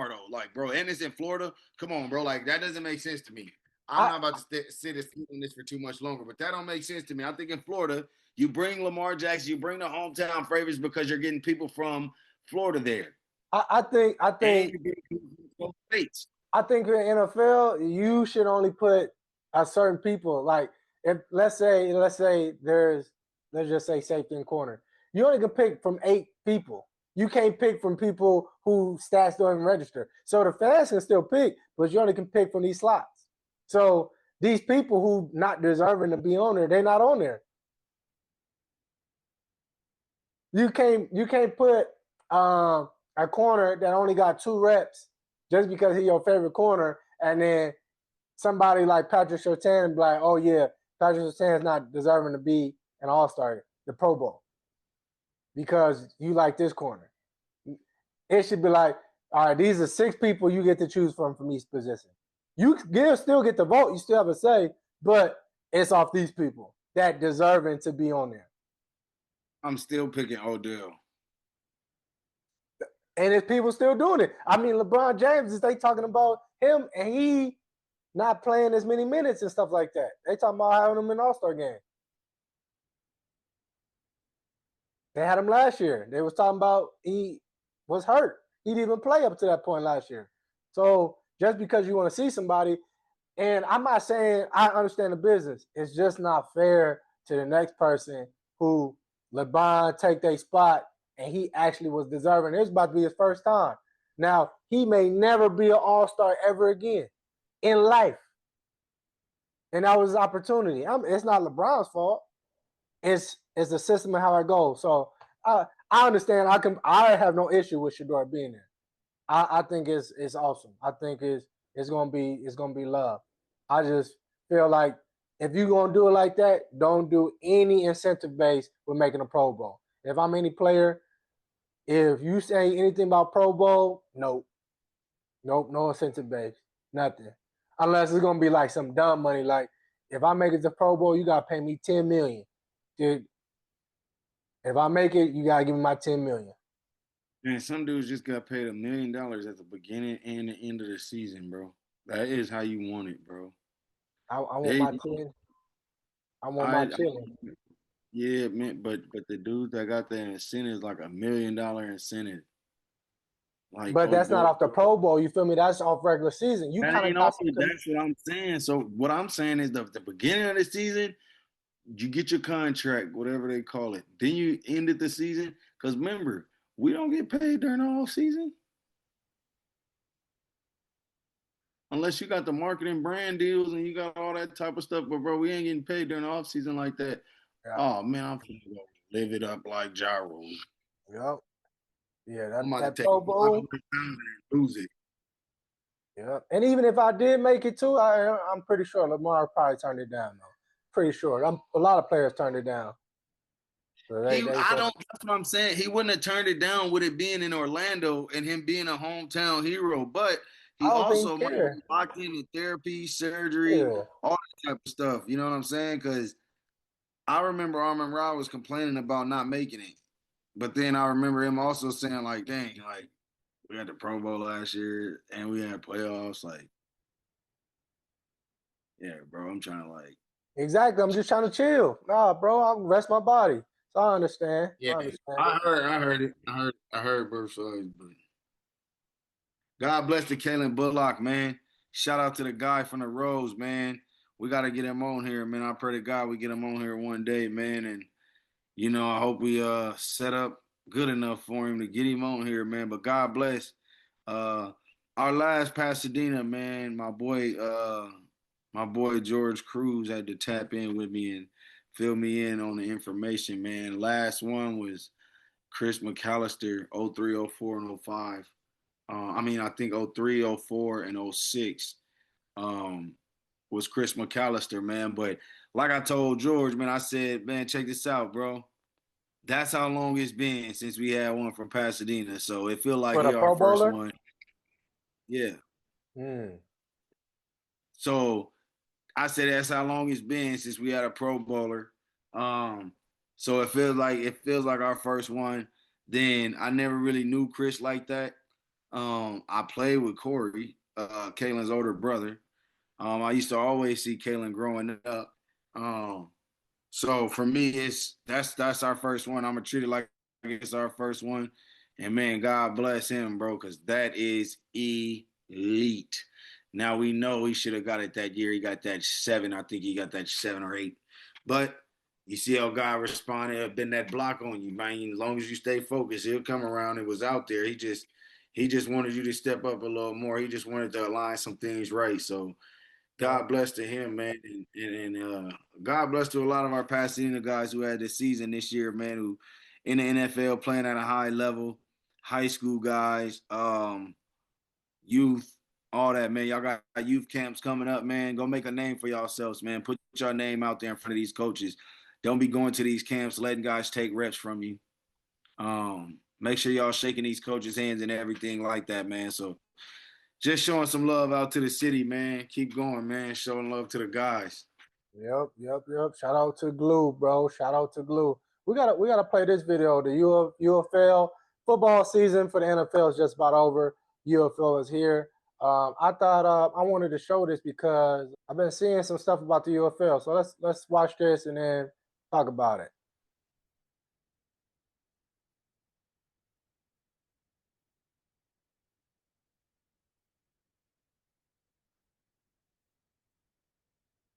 though. Like, bro, and it's in Florida. Come on, bro. Like, that doesn't make sense to me. I'm not about to sit and sleep on this for too much longer, but that don't make sense to me. I think in Florida, you bring Lamar Jackson, you bring the hometown favorites because you're getting people from Florida there. I think in NFL, you should only put a certain people. Like, if let's just say safety and corner. You only can pick from 8 people. You can't pick from people who stats don't even register. So the fans can still pick, but you only can pick from these slots. So these people who not deserving to be on there, they're not on there. You can't put a corner that only got 2 reps just because he's your favorite corner, and then somebody like Patrick Surtain be like, oh yeah, Patrick Surtain's not deserving to be an All-Star, the Pro Bowl, because you like this corner. It should be like, all right, these are 6 people you get to choose from each position. You still get the vote, you still have a say, but it's off these people that deserving to be on there. I'm still picking Odell. And there's people still doing it. I mean, LeBron James, they talking about him and he not playing as many minutes and stuff like that. They talking about having him in All-Star game. They had him last year. They was talking about he was hurt. He didn't even play up to that point last year. So just because you want to see somebody, and I'm not saying I understand the business. It's just not fair to the next person who LeBron take their spot and he actually was deserving. It was about to be his first time. Now, he may never be an All-Star ever again in life. And that was his opportunity. It's not LeBron's fault. it's the system and how it goes. So I understand. I have no issue with Shedeur being there. I think it's awesome. I think it's gonna be love. I just feel like if you're gonna do it like that, don't do any incentive base with making a Pro Bowl. If I'm any player, if you say anything about Pro Bowl, nope, no incentive base, nothing. Unless it's gonna be like some dumb money, like if I make it to Pro Bowl, you gotta pay me $10 million, dude. If I make it, you gotta give me my $10 million. Man, some dudes just got paid $1 million at the beginning and the end of the season, bro. That is how you want it, bro. I want my 10. I want my chilling. Yeah, man, but the dudes that got that incentive is like $1 million incentive. Like, but that's not off the Pro Bowl. You feel me? That's off regular season. You kind of got some. That's what I'm saying. So what I'm saying is the beginning of the season, you get your contract, whatever they call it. Then you ended the season. Because remember, we don't get paid during the off season. Unless you got the marketing brand deals and you got all that type of stuff. But, bro, we ain't getting paid during the off season like that. Yeah. Oh, man, I'm going to live it up like gyro. Yep. Yeah, that Pro Bowl. And lose it. Yeah. And even if I did make it too, I'm pretty sure Lamar probably turned it down, though. Pretty sure. A lot of players turned it down. So that's what I'm saying. He wouldn't have turned it down with it being in Orlando and him being a hometown hero. But he also might be locked into therapy, surgery, all that type of stuff. You know what I'm saying? Because I remember Armin Ra was complaining about not making it. But then I remember him also saying, like, dang, like, we had the Pro Bowl last year and we had playoffs. Like, yeah, bro, I'm trying to, like. Exactly. I'm just trying to chill. Nah, bro, I'll rest my body. So I understand. Yeah, I heard it. I heard both sides. But God bless the Kalen Bullock, man. Shout out to the guy from the Rose, man. We got to get him on here, man. I pray to God we get him on here one day, man. And, you know, I hope we set up good enough for him to get him on here, man. But God bless. Our last Pasadena, man, my boy George Cruz had to tap in with me and fill me in on the information, man. Last one was Chris McAllister, 03, 04, and 05. I think 03, 04, and 06 was Chris McAllister, man. But like I told George, man, I said, man, check this out, bro. That's how long it's been since we had one from Pasadena. So it feel like our first one. Yeah. So I said that's how long it's been since we had a Pro Bowler. So it feels like our first one. Then I never really knew Chris like that. I played with Corey, Kalen's older brother. I used to always see Kalen growing up. So for me, that's our first one. I'm gonna treat it like it's our first one. And man, God bless him, bro, because that is elite. Now we know he should have got it that year. He got that 7. I think he got that 7 or 8. But you see how God responded, been that block on you, man. As long as you stay focused, he'll come around. It was out there. He just wanted you to step up a little more. He just wanted to align some things right. So God bless to him, man. And God bless to a lot of our Pasadena guys who had this season this year, man, who in the NFL playing at a high level, high school guys, youth, all that, man. Y'all got youth camps coming up, man. Go make a name for yourselves, man. Put your name out there in front of these coaches. Don't be going to these camps letting guys take reps from you. Make sure y'all shaking these coaches' hands and everything like that, man. So just showing some love out to the city, man. Keep going, man. Showing love to the guys. Yep. Shout out to Glue, bro. Shout out to Glue. We gotta play this video. The UFL football season for the NFL is just about over. UFL is here. I thought I wanted to show this because I've been seeing some stuff about the UFL. So let's watch this and then talk about it.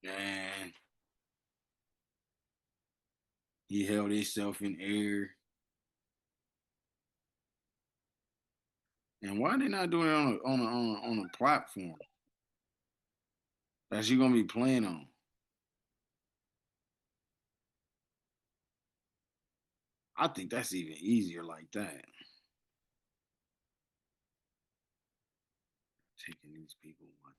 Man, he held himself in air. And why they not doing it on a platform that you gonna be playing on? I think that's even easier like that. Taking these people money.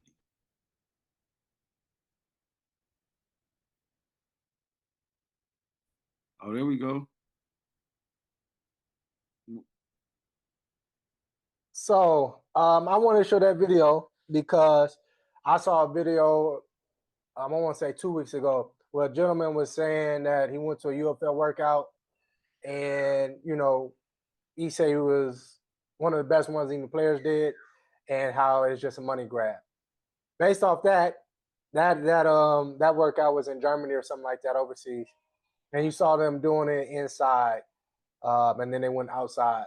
Oh, there we go. So I want to show that video because I saw a video, I want to say 2 weeks ago, where a gentleman was saying that he went to a UFL workout and, you know, he said he was one of the best ones even the players did and how it's just a money grab. Based off that workout was in Germany or something like that overseas. And you saw them doing it inside and then they went outside.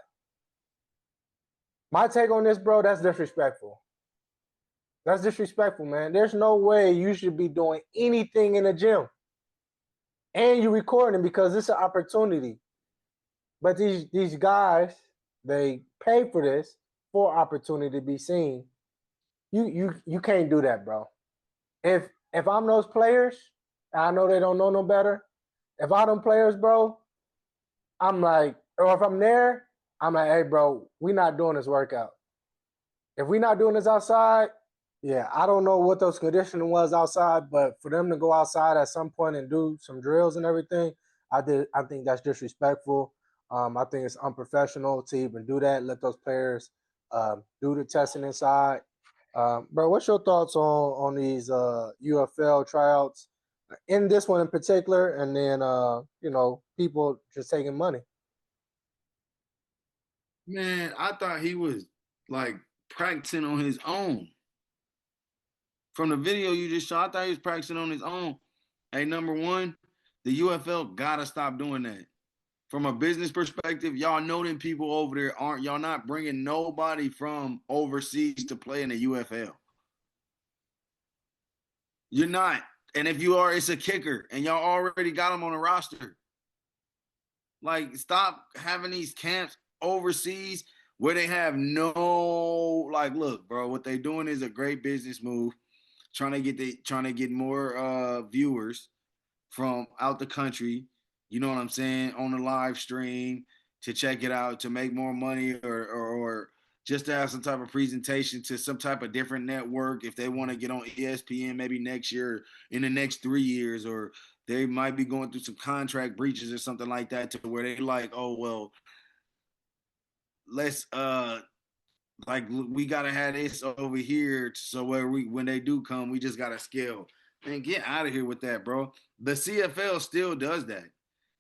My take on this, bro, that's disrespectful. That's disrespectful, man. There's no way you should be doing anything in the gym. And you're recording because it's an opportunity. But these guys, they pay for this for opportunity to be seen. You can't do that, bro. If I'm those players, I know they don't know no better. If I'm them players, bro, I'm like, or if I'm there, I'm like, hey, bro, we not doing this workout. If we not doing this outside, yeah, I don't know what those conditioning was outside, but for them to go outside at some point and do some drills and everything, I think that's disrespectful. I think it's unprofessional to even do that. Let those players do the testing inside. Bro, what's your thoughts on these UFL tryouts? In this one in particular, and then you know, people just taking money. Man, I thought he was like practicing on his own. From the video you just shot, I thought he was practicing on his own. Hey, number one, the UFL gotta stop doing that. From a business perspective, y'all know them people over there y'all not bringing nobody from overseas to play in the UFL. You're not. And if you are, it's a kicker, and y'all already got them on the roster. Like, stop having these camps overseas where they have no, like, look, bro, what they doing is a great business move, trying to get more viewers from out the country, you know what I'm saying, on the live stream to check it out, to make more money or just to have some type of presentation to some type of different network if they want to get on ESPN maybe next year, in the next 3 years, or they might be going through some contract breaches or something like that to where they like, oh, well, let's like we gotta have this over here so where when they do come, we just gotta scale. Man, get out of here with that, bro. The CFL still does that.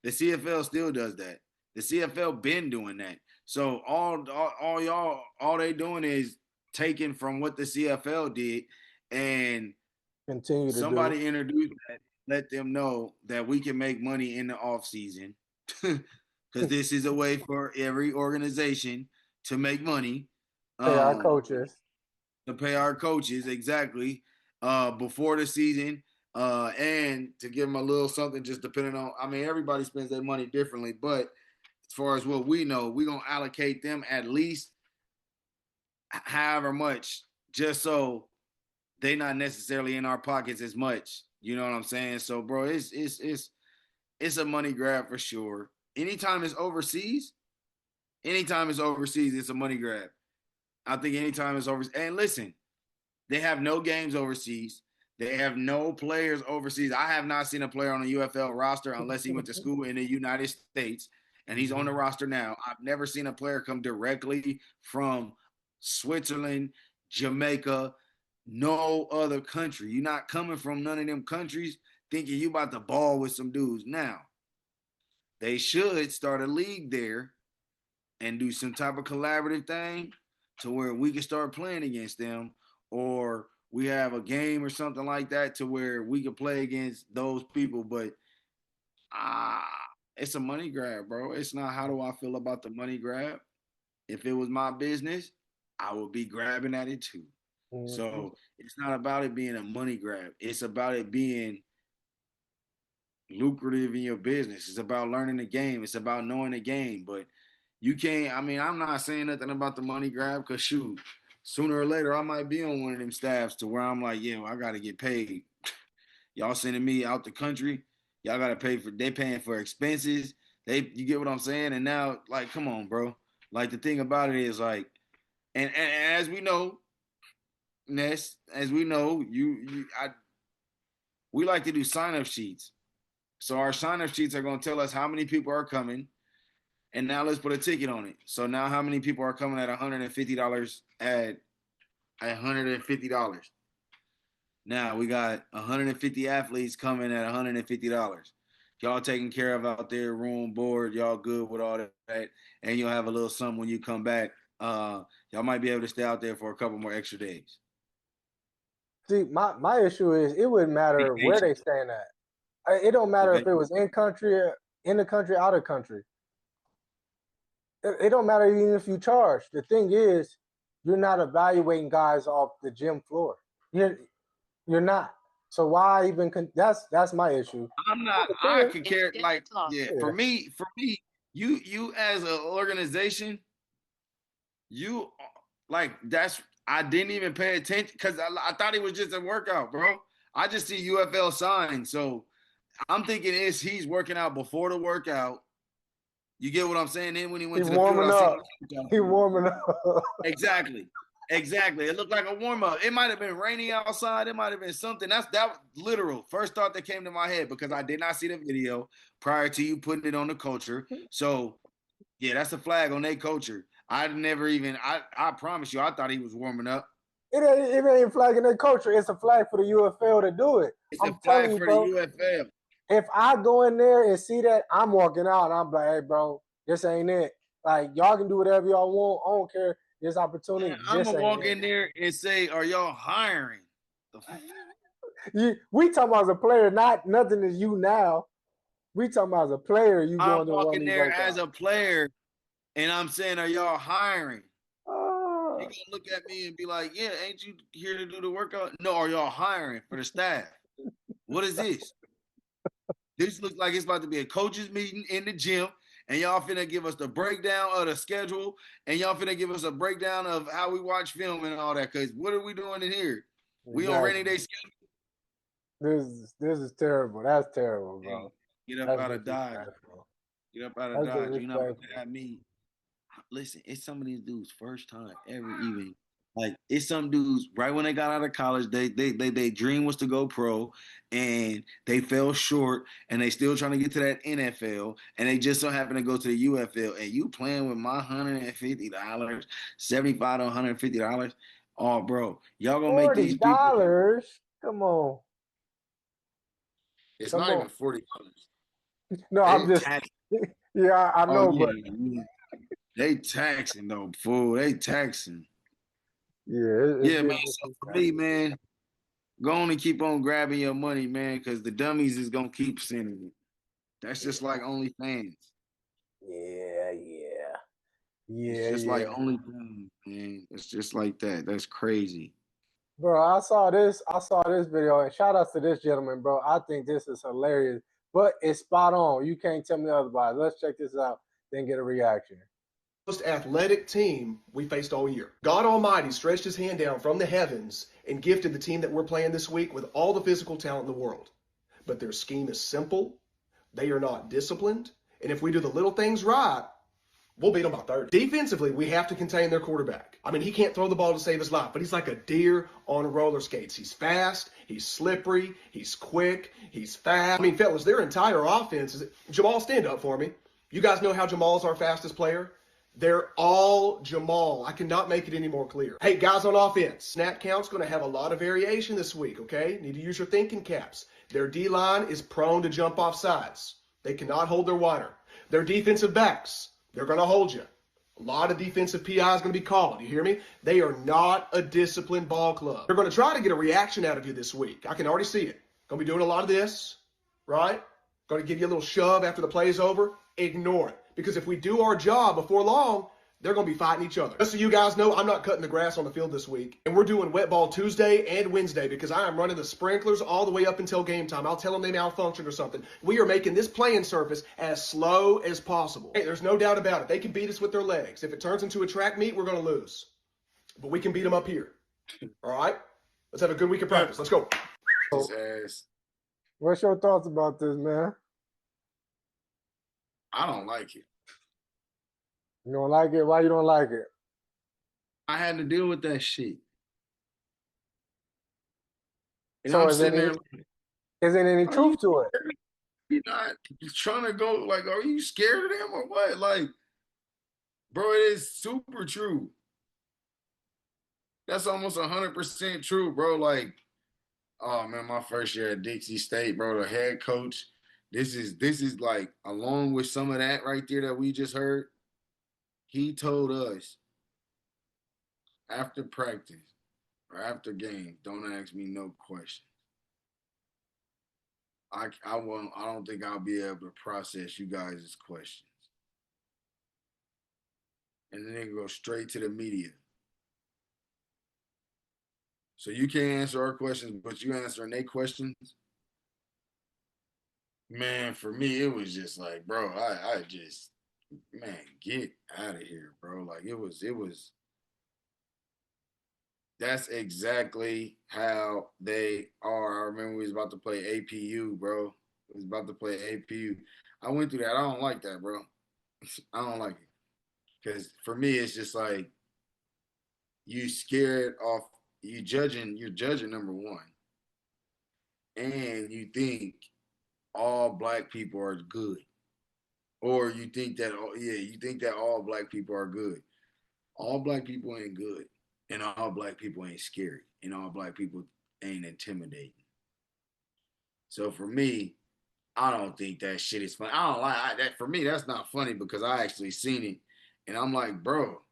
The CFL still does that. The CFL been doing that. So all y'all, all they doing is taking from what the CFL did and Continue to somebody introduced that, let them know that we can make money in the off season. Because this is a way for every organization to make money. pay our coaches. To pay our coaches, exactly, before the season, and to give them a little something just depending on, I mean, everybody spends their money differently, but as far as what we know, we're going to allocate them at least however much, just so they not necessarily in our pockets as much. You know what I'm saying? So, bro, it's a money grab for sure. Anytime it's overseas, it's a money grab. I think anytime it's overseas. And listen, they have no games overseas. They have no players overseas. I have not seen a player on a UFL roster unless he went to school in the United States, and he's on the roster now. I've never seen a player come directly from Switzerland, Jamaica, no other country. You're not coming from none of them countries thinking you about to ball with some dudes. Now, they should start a league there and do some type of collaborative thing to where we can start playing against them, or we have a game or something like that to where we can play against those people. But it's a money grab, bro. It's not how do I feel about the money grab. If it was my business, I would be grabbing at it too. Mm-hmm. So it's not about it being a money grab. It's about it being lucrative in your business. It's about learning the game. It's about knowing the game. But you can't, I mean, I'm not saying nothing about the money grab because shoot, sooner or later I might be on one of them staffs to where I'm like, yeah, well, I got to get paid. Y'all sending me out the country. Y'all got to pay for, they paying for expenses. You get what I'm saying? And now, like, come on, bro. Like, the thing about it is, like, and as we know, Ness, as we know, we like to do sign-up sheets. So our sign-up sheets are going to tell us how many people are coming, and now let's put a ticket on it. So now how many people are coming at $150 at $150? Now we got 150 athletes coming at $150. Y'all taken care of out there, room, board, y'all good with all that, and you'll have a little something when you come back. Y'all might be able to stay out there for a couple more extra days. See, my issue is it wouldn't matter where they staying at. It don't matter if it was in country, in the country, out of country. It don't matter even if you charge. The thing is, you're not evaluating guys off the gym floor. You're not. So why even? That's my issue. I'm not. I could care. Like, yeah. For me, you as an organization, you like that's. I didn't even pay attention because I thought it was just a workout, bro. I just see UFL sign, so I'm thinking he's working out before the workout. You get what I'm saying? Then when he went to the warming field, up. He warming up. Exactly. It looked like a warm up. It might have been raining outside. It might have been something. That was literal. First thought that came to my head because I did not see the video prior to you putting it on the culture. So yeah, that's a flag on their culture. I never even. I promise you, I thought he was warming up. It ain't a flag in their culture. It's a flag for the UFL to do it. It's a flag for the UFL. If I go in there and see that, I'm walking out and I'm like, hey, bro, this ain't it. Like, y'all can do whatever y'all want. I don't care. This opportunity. I'm going to walk in there and say, are y'all hiring? We talking about as a player, nothing is you now. We talking about as a player. I'm walking there as a player and I'm saying, are y'all hiring? You're going to look at me and be like, yeah, ain't you here to do the workout? No, are y'all hiring for the staff? What is this? This looks like it's about to be a coaches meeting in the gym, and y'all finna give us the breakdown of the schedule, and y'all finna give us a breakdown of how we watch film and all that. Because what are we doing in here? We on rainy day schedule. This is terrible. That's terrible, bro. Get up out of Dodge. Get up out of Dodge. You know what I mean? Listen, it's some of these dudes' first time ever even. Like, it's some dudes right when they got out of college, they dream was to go pro, and they fell short, and they still trying to get to that NFL, and they just so happen to go to the UFL, and you playing with my $150, $75 to $150. Oh, bro, y'all gonna make these people $40. Come on. It's not even $40. No, I'm just yeah, I know, but they taxing though, fool. They taxing. Yeah, man. So for me, man, go on and keep on grabbing your money, man, because the dummies is gonna keep sending it. That's just like OnlyFans. Yeah. It's just like OnlyFans, man. It's just like that. That's crazy. Bro, I saw this video, and shout out to this gentleman, bro. I think this is hilarious, but it's spot on. You can't tell me otherwise. Let's check this out, then get a reaction. Most athletic team we faced all year. God Almighty stretched his hand down from the heavens and gifted the team that we're playing this week with all the physical talent in the world. But their scheme is simple. They are not disciplined. And if we do the little things right, we'll beat them by 30. Defensively, we have to contain their quarterback. I mean, he can't throw the ball to save his life, but he's like a deer on roller skates. He's fast, he's slippery, he's quick, he's fast. I mean, fellas, their entire offense is... Jamal, stand up for me. You guys know how Jamal's our fastest player? They're all Jamal. I cannot make it any more clear. Hey, guys on offense, snap count's going to have a lot of variation this week, okay? Need to use your thinking caps. Their D-line is prone to jump off sides. They cannot hold their wider. Their defensive backs, they're going to hold you. A lot of defensive PI is going to be called. You hear me? They are not a disciplined ball club. They're going to try to get a reaction out of you this week. I can already see it. Going to be doing a lot of this, right? Going to give you a little shove after the play is over. Ignore it. Because if we do our job before long, they're going to be fighting each other. Just so you guys know, I'm not cutting the grass on the field this week. And we're doing wet ball Tuesday and Wednesday because I am running the sprinklers all the way up until game time. I'll tell them they malfunction or something. We are making this playing surface as slow as possible. Hey, there's no doubt about it. They can beat us with their legs. If it turns into a track meet, we're going to lose. But we can beat them up here. All right? Let's have a good week of practice. Let's go. What's your thoughts about this, man? I don't like it. You don't like it? Why you don't like it? I had to deal with that shit. And So I'm is sitting there there any are you truth to it? You're not trying to go, like, are you scared of them or what? Like, bro, it is super true. That's almost 100% true, bro. Like, oh man, my first year at Dixie State, bro, the head coach. This is like, along with some of that right there that we just heard. He told us after practice or after game, don't ask me no questions. I don't think I'll be able to process you guys' questions. And then they go straight to the media. So you can't answer our questions, but you answering their questions. Man, for me, it was just like, bro, I just, man, get out of here, bro. Like it was, that's exactly how they are. I remember we was about to play APU, bro. We was about to play APU. I went through that. I don't like that, bro. I don't like it. Because for me, it's just like you scared off, you're judging number one. And you think all black people are good. Or you think that, you think that all black people are good. All black people ain't good. And all black people ain't scary. And all black people ain't intimidating. So for me, I don't think that shit is funny. I don't like that. For me, that's not funny because I actually seen it. And I'm like, bro,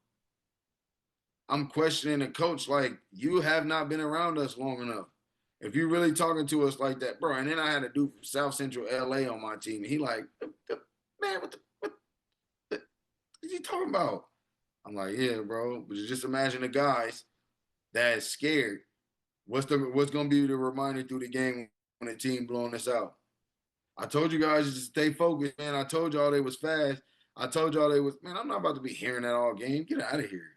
I'm questioning the coach. Like, you have not been around us long enough. If you're really talking to us like that, bro. And then I had a dude from South Central LA on my team. And he like, man, what is he talking about? I'm like, yeah, bro. But just imagine the guys that's scared. What's gonna be the reminder through the game when the team blowing us out? I told you guys to stay focused, man. I told y'all they was fast. I told y'all they was, man, I'm not about to be hearing that all game. Get out of here.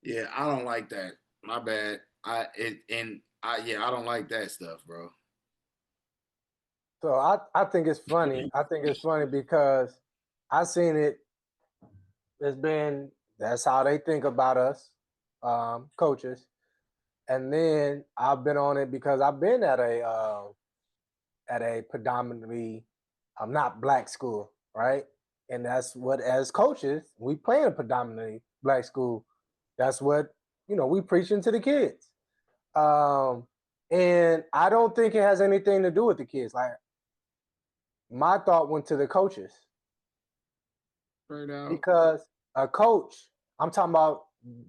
Yeah, I don't like that. My bad. I don't like that stuff, bro. So I think it's funny. I think it's funny because I seen it. That's how they think about us, coaches. And then I've been on it because I've been at a predominantly not black school, right? And that's what, as coaches, we play in a predominantly black school. That's what, we preaching to the kids. And I don't think it has anything to do with the kids. Like, my thought went to the coaches. Straight out. Because a coach, I'm talking about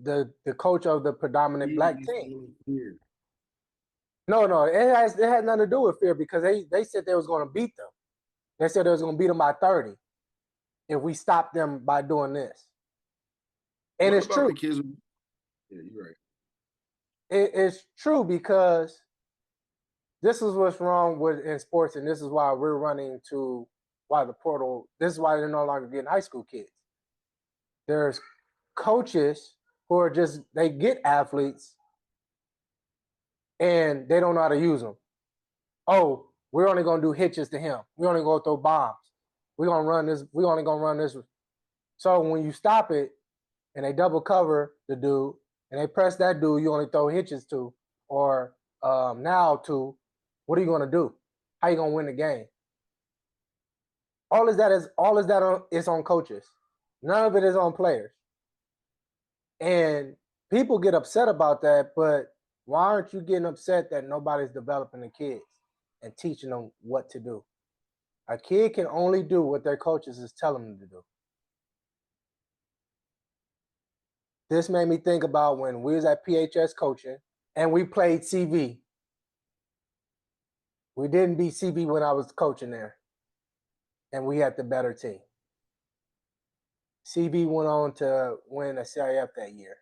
the coach of the predominant black team. No, it had nothing to do with fear because they said they was going to beat them. They said they was going to beat them by 30 if we stopped them by doing this. And what it's about true. The kids? Yeah, you're right. It's true because this is what's wrong in sports, and this is why we're running to why the portal. This is why they're no longer getting high school kids. There's coaches who are they get athletes and they don't know how to use them. Oh, we're only going to do hitches to him. We're only going to throw bombs. We're going to run this. We're only going to run this. So when you stop it and they double cover the dude and they press that dude you only throw hitches to or now to, what are you going to do? How are you going to win the game? All is that is on coaches. None of it is on players. And people get upset about that, but why aren't you getting upset that nobody's developing the kids and teaching them what to do? A kid can only do what their coaches is telling them to do. This made me think about when we was at PHS coaching and we played CV. We didn't beat CV when I was coaching there. And we had the better team. CV went on to win a CIF that year.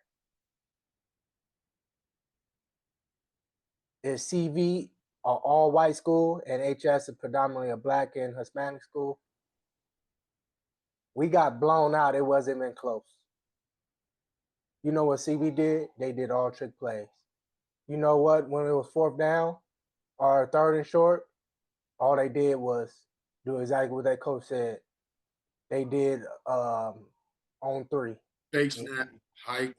Is CV an all-white school and HS is predominantly a black and Hispanic school? We got blown out. It wasn't even close. You know what CV did? They did all trick plays. You know what? When it was fourth down or third and short, all they did was do exactly what that coach said. they did on 3. Fake snap, hike.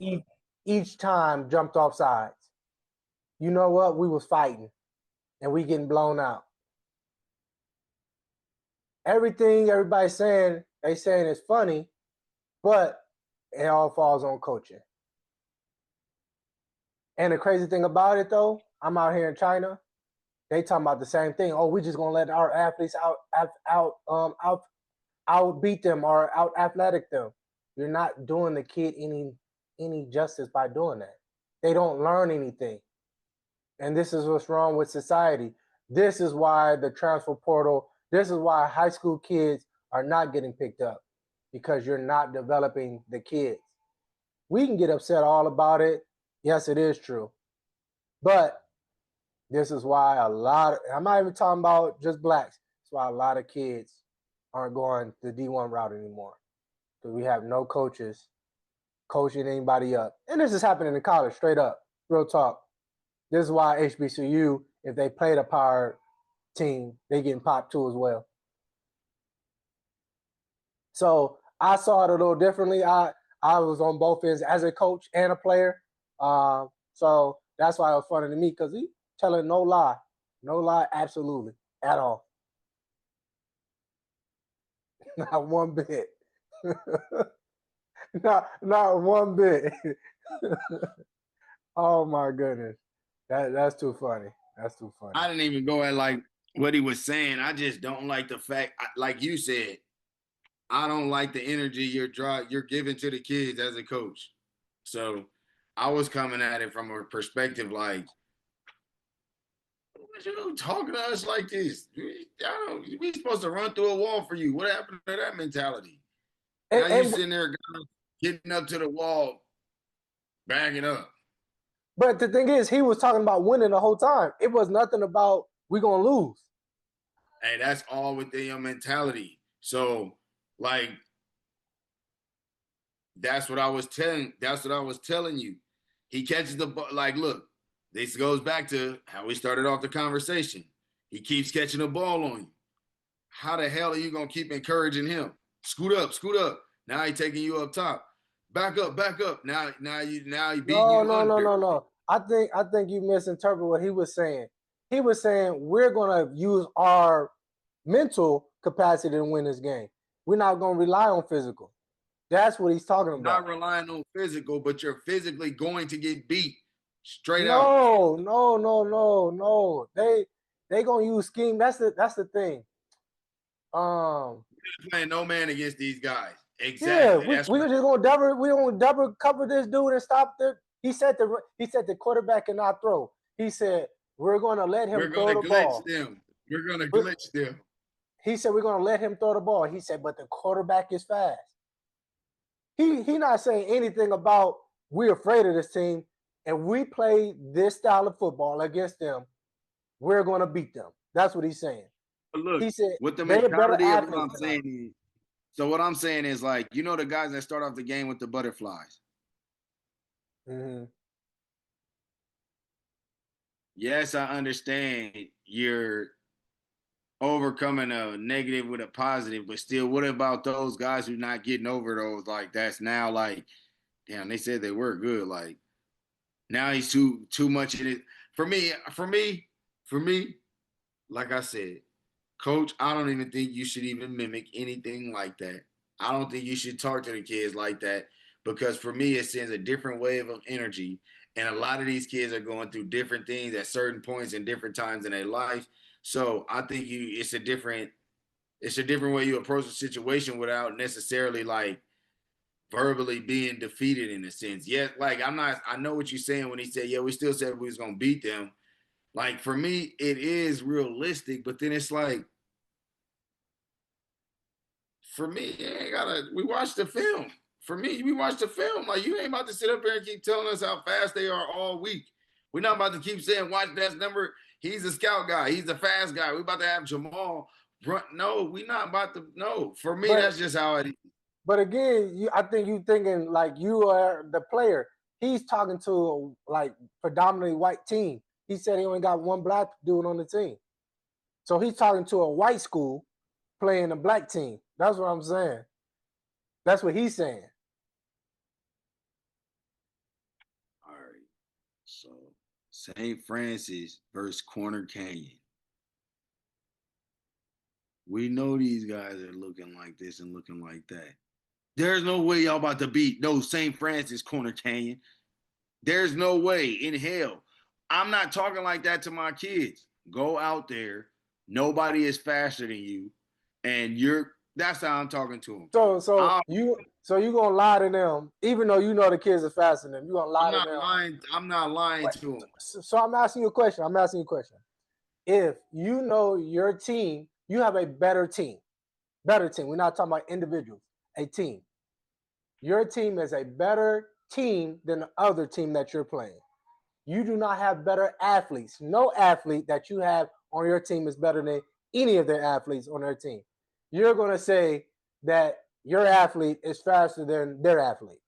Each time jumped off sides. You know what? We was fighting, and we getting blown out. Everything everybody's saying, they saying is funny, but it all falls on coaching. And the crazy thing about it, though, I'm out here in China. They talking about the same thing. Oh, we just gonna let our athletes outbeat them or out athletic them. You're not doing the kid any justice by doing that. They don't learn anything. And this is what's wrong with society. This is why the transfer portal, this is why high school kids are not getting picked up, because you're not developing the kids. We can get upset all about it. Yes, it is true. But this is why I'm not even talking about just blacks. That's why a lot of kids aren't going the D1 route anymore, because we have no coaches coaching anybody up. And this is happening in college, straight up, real talk. This is why HBCU, if they played a power team, they getting popped too as well. So I saw it a little differently. I was on both ends as a coach and a player. So that's why it was funny to me, because he telling no lie, absolutely, at all. Not one bit. not one bit. Oh my goodness. That's too funny. That's too funny. I didn't even go at like what he was saying. I just don't like the fact, like you said, I don't like the energy you're giving to the kids as a coach. So I was coming at it from a perspective like, what you talking to us like this? We supposed to run through a wall for you. What happened to that mentality? Now you sitting there getting up to the wall, backing up. But the thing is, he was talking about winning the whole time. It was nothing about we gonna lose. Hey, that's all within your mentality. So, like, that's what I was telling you. He catches the ball. Like, look, this goes back to how we started off the conversation. He keeps catching the ball on you. How the hell are you gonna keep encouraging him? Scoot up. Now he's taking you up top. Back up. Now you beating you. No. I think you misinterpreted what he was saying. He was saying we're gonna use our mental capacity to win this game. We're not gonna rely on physical. That's what he's talking about. Not relying on physical, but you're physically going to get beat straight out. No. They gonna use scheme. That's the thing. You're playing no man against these guys. Exactly. Yeah, we just gonna double cover this dude and stop the. He said the quarterback cannot throw. He said we're gonna let him throw the ball. We're gonna glitch them. He said we're gonna let him throw the ball. He said, but the quarterback is fast. He not saying anything about we're afraid of this team, and we play this style of football against them, we're gonna beat them. That's what he's saying. But look, he said with the mentality of what I'm saying is, so what I'm saying is, like, you know, the guys that start off the game with the butterflies. Mm-hmm. Yes, I understand you're overcoming a negative with a positive, but still, what about those guys who not getting over those? Like, that's now like, damn, they said they were good. Like, now he's too much in it. For me, like I said, Coach, I don't even think you should even mimic anything like that. I don't think you should talk to the kids like that, because for me, it sends a different wave of energy. And a lot of these kids are going through different things at certain points and different times in their life. So I think it's a different way you approach the situation without necessarily like verbally being defeated in a sense. Yeah, like I know what you're saying when he said, yeah, we still said we was gonna beat them. Like, for me, it is realistic, but then it's like, for me, we watched the film. For me, we watched the film. Like, you ain't about to sit up here and keep telling us how fast they are all week. We're not about to keep saying, watch that number. He's a scout guy. He's a fast guy. We're about to have Jamal run. No, we're not about to. No, for me, that's just how it is. But again, I think you thinking like you are the player. He's talking to like predominantly white team. He said he only got one black dude on the team. So he's talking to a white school playing a black team. That's what I'm saying. That's what he's saying. All right. So St. Francis versus Corner Canyon. We know these guys are looking like this and looking like that. There's no way y'all about to beat no St. Francis Corner Canyon. There's no way in hell. I'm not talking like that to my kids. Go out there. Nobody is faster than you. And that's how I'm talking to them. So you gonna lie to them, even though you know the kids are faster than them. You gonna lie to them. I'm not lying to them. So I'm asking you a question. If you know your team, you have a better team. Better team. We're not talking about individuals. A team. Your team is a better team than the other team that you're playing. You do not have better athletes. No athlete that you have on your team is better than any of their athletes on their team. You're going to say that your athlete is faster than their athlete.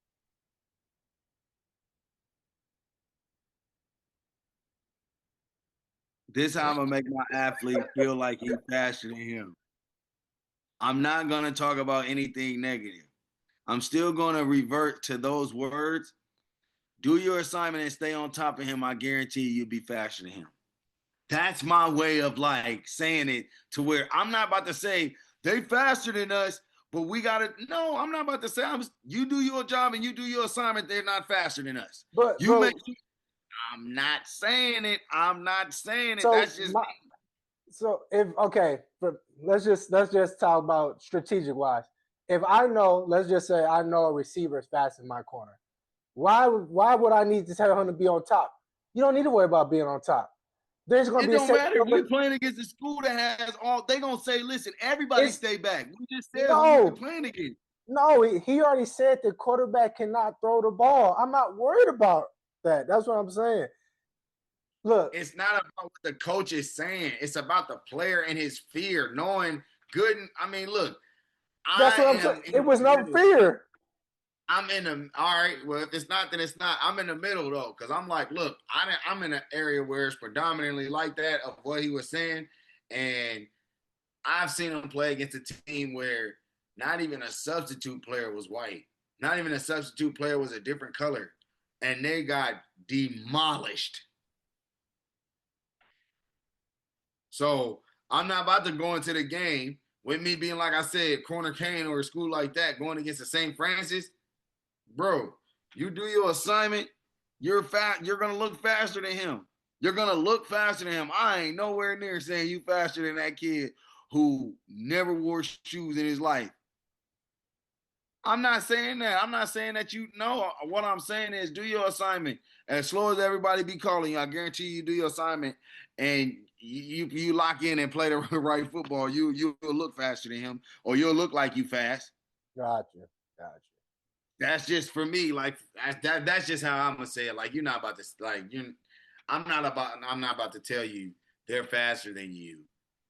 This how I'm going to make my athlete feel like he's faster than him. I'm not going to talk about anything negative. I'm still going to revert to those words. Do your assignment and stay on top of him. I guarantee you'll be faster than him. That's my way of like saying it to where I'm not about to say they faster than us, but we got to. No, I'm not about to say you do your job and you do your assignment. They're not faster than us. But you make. I'm not saying it. So that's just me. So let's just talk about strategic wise. If I know, let's just say I know a receiver is fast in my corner. Why would I need to tell him to be on top? You don't need to worry about being on top. There's going to be it don't matter if you're playing against a school that has all. They're going to say, listen, everybody stay back. We just said who you're playing against. No, he already said the quarterback cannot throw the ball. I'm not worried about that. That's what I'm saying. Look, it's not about what the coach is saying. It's about the player and his fear, knowing good. I mean, look. That's what I'm saying. It was no fear. I'm in the all right. Well, if it's not, then it's not. I'm in the middle though, because I'm like, look, I'm in an area where it's predominantly like that of what he was saying, and I've seen him play against a team where not even a substitute player was white, not even a substitute player was a different color, and they got demolished. So I'm not about to go into the game with me being like I said, Corner Kane or a school like that going against the St. Francis. Bro, you do your assignment, you're gonna look faster than him. You're gonna look faster than him. I ain't nowhere near saying you faster than that kid who never wore shoes in his life. I'm not saying that. I'm not saying that you know. What I'm saying is do your assignment. As slow as everybody be calling you, I guarantee you do your assignment and you lock in and play the right football. You'll look faster than him, or you'll look like you fast. Gotcha. That's just for me. Like that's just how I'm gonna say it. Like you're not about to I'm not about to tell you they're faster than you.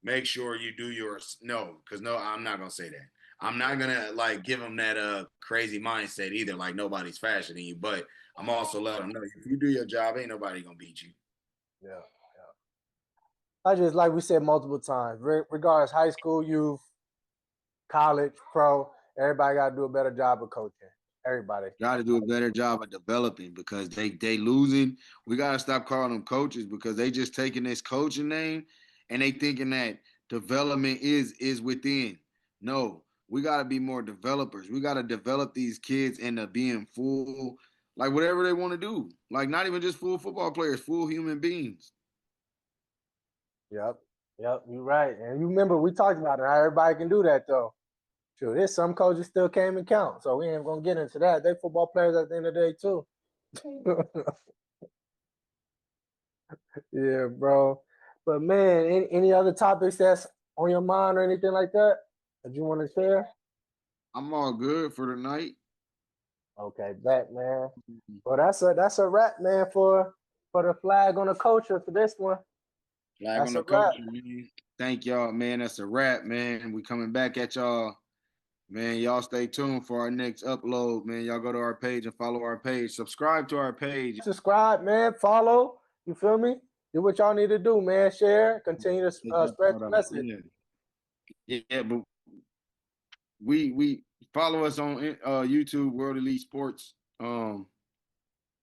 Make sure you do yours. No, I'm not gonna say that. I'm not gonna like give them that crazy mindset either. Like nobody's faster than you, but I'm also letting them know if you do your job, ain't nobody gonna beat you. Yeah. I just like we said multiple times, regardless high school, youth, college, pro, everybody got to do a better job of coaching. Everybody got to do a better job of developing because they losing. We got to stop calling them coaches because they just taking this coaching name and they thinking that development is within. No, we got to be more developers. We got to develop these kids into being full, like whatever they want to do. Like not even just full football players, full human beings. Yep, you're right. And you remember we talked about it. How everybody can do that though. Sure, there's some coaches still can't even count, so we ain't gonna get into that. They football players at the end of the day too. Yeah, bro. But man, any other topics that's on your mind or anything like that you want to share? I'm all good for tonight. Okay, bet, man. Well, that's a wrap, man, for the flag on the culture for this one. Flag on the culture, man. Thank y'all, man. That's a wrap, man. We coming back at y'all. Man, y'all stay tuned for our next upload, man. Y'all go to our page and follow our page. Subscribe to our page. Subscribe, man. Follow. You feel me? Do what y'all need to do, man. Share. Continue to spread the message. Yeah, but we Follow us on YouTube, World Elite Sports. Follow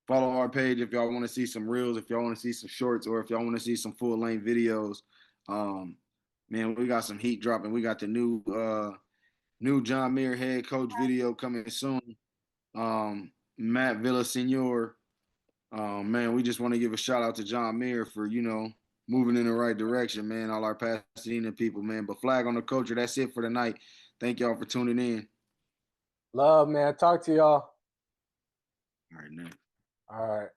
our page if y'all want to see some reels, if y'all want to see some shorts, or if y'all want to see some full-length videos. Man, we got some heat dropping. We got the new John Muir head coach video coming soon. Matt Villasenor. Man, we just want to give a shout out to John Muir for, moving in the right direction, man. All our Pasadena people, man. But flag on the culture. That's it for tonight. Thank y'all for tuning in. Love, man. Talk to y'all. All right, man. All right.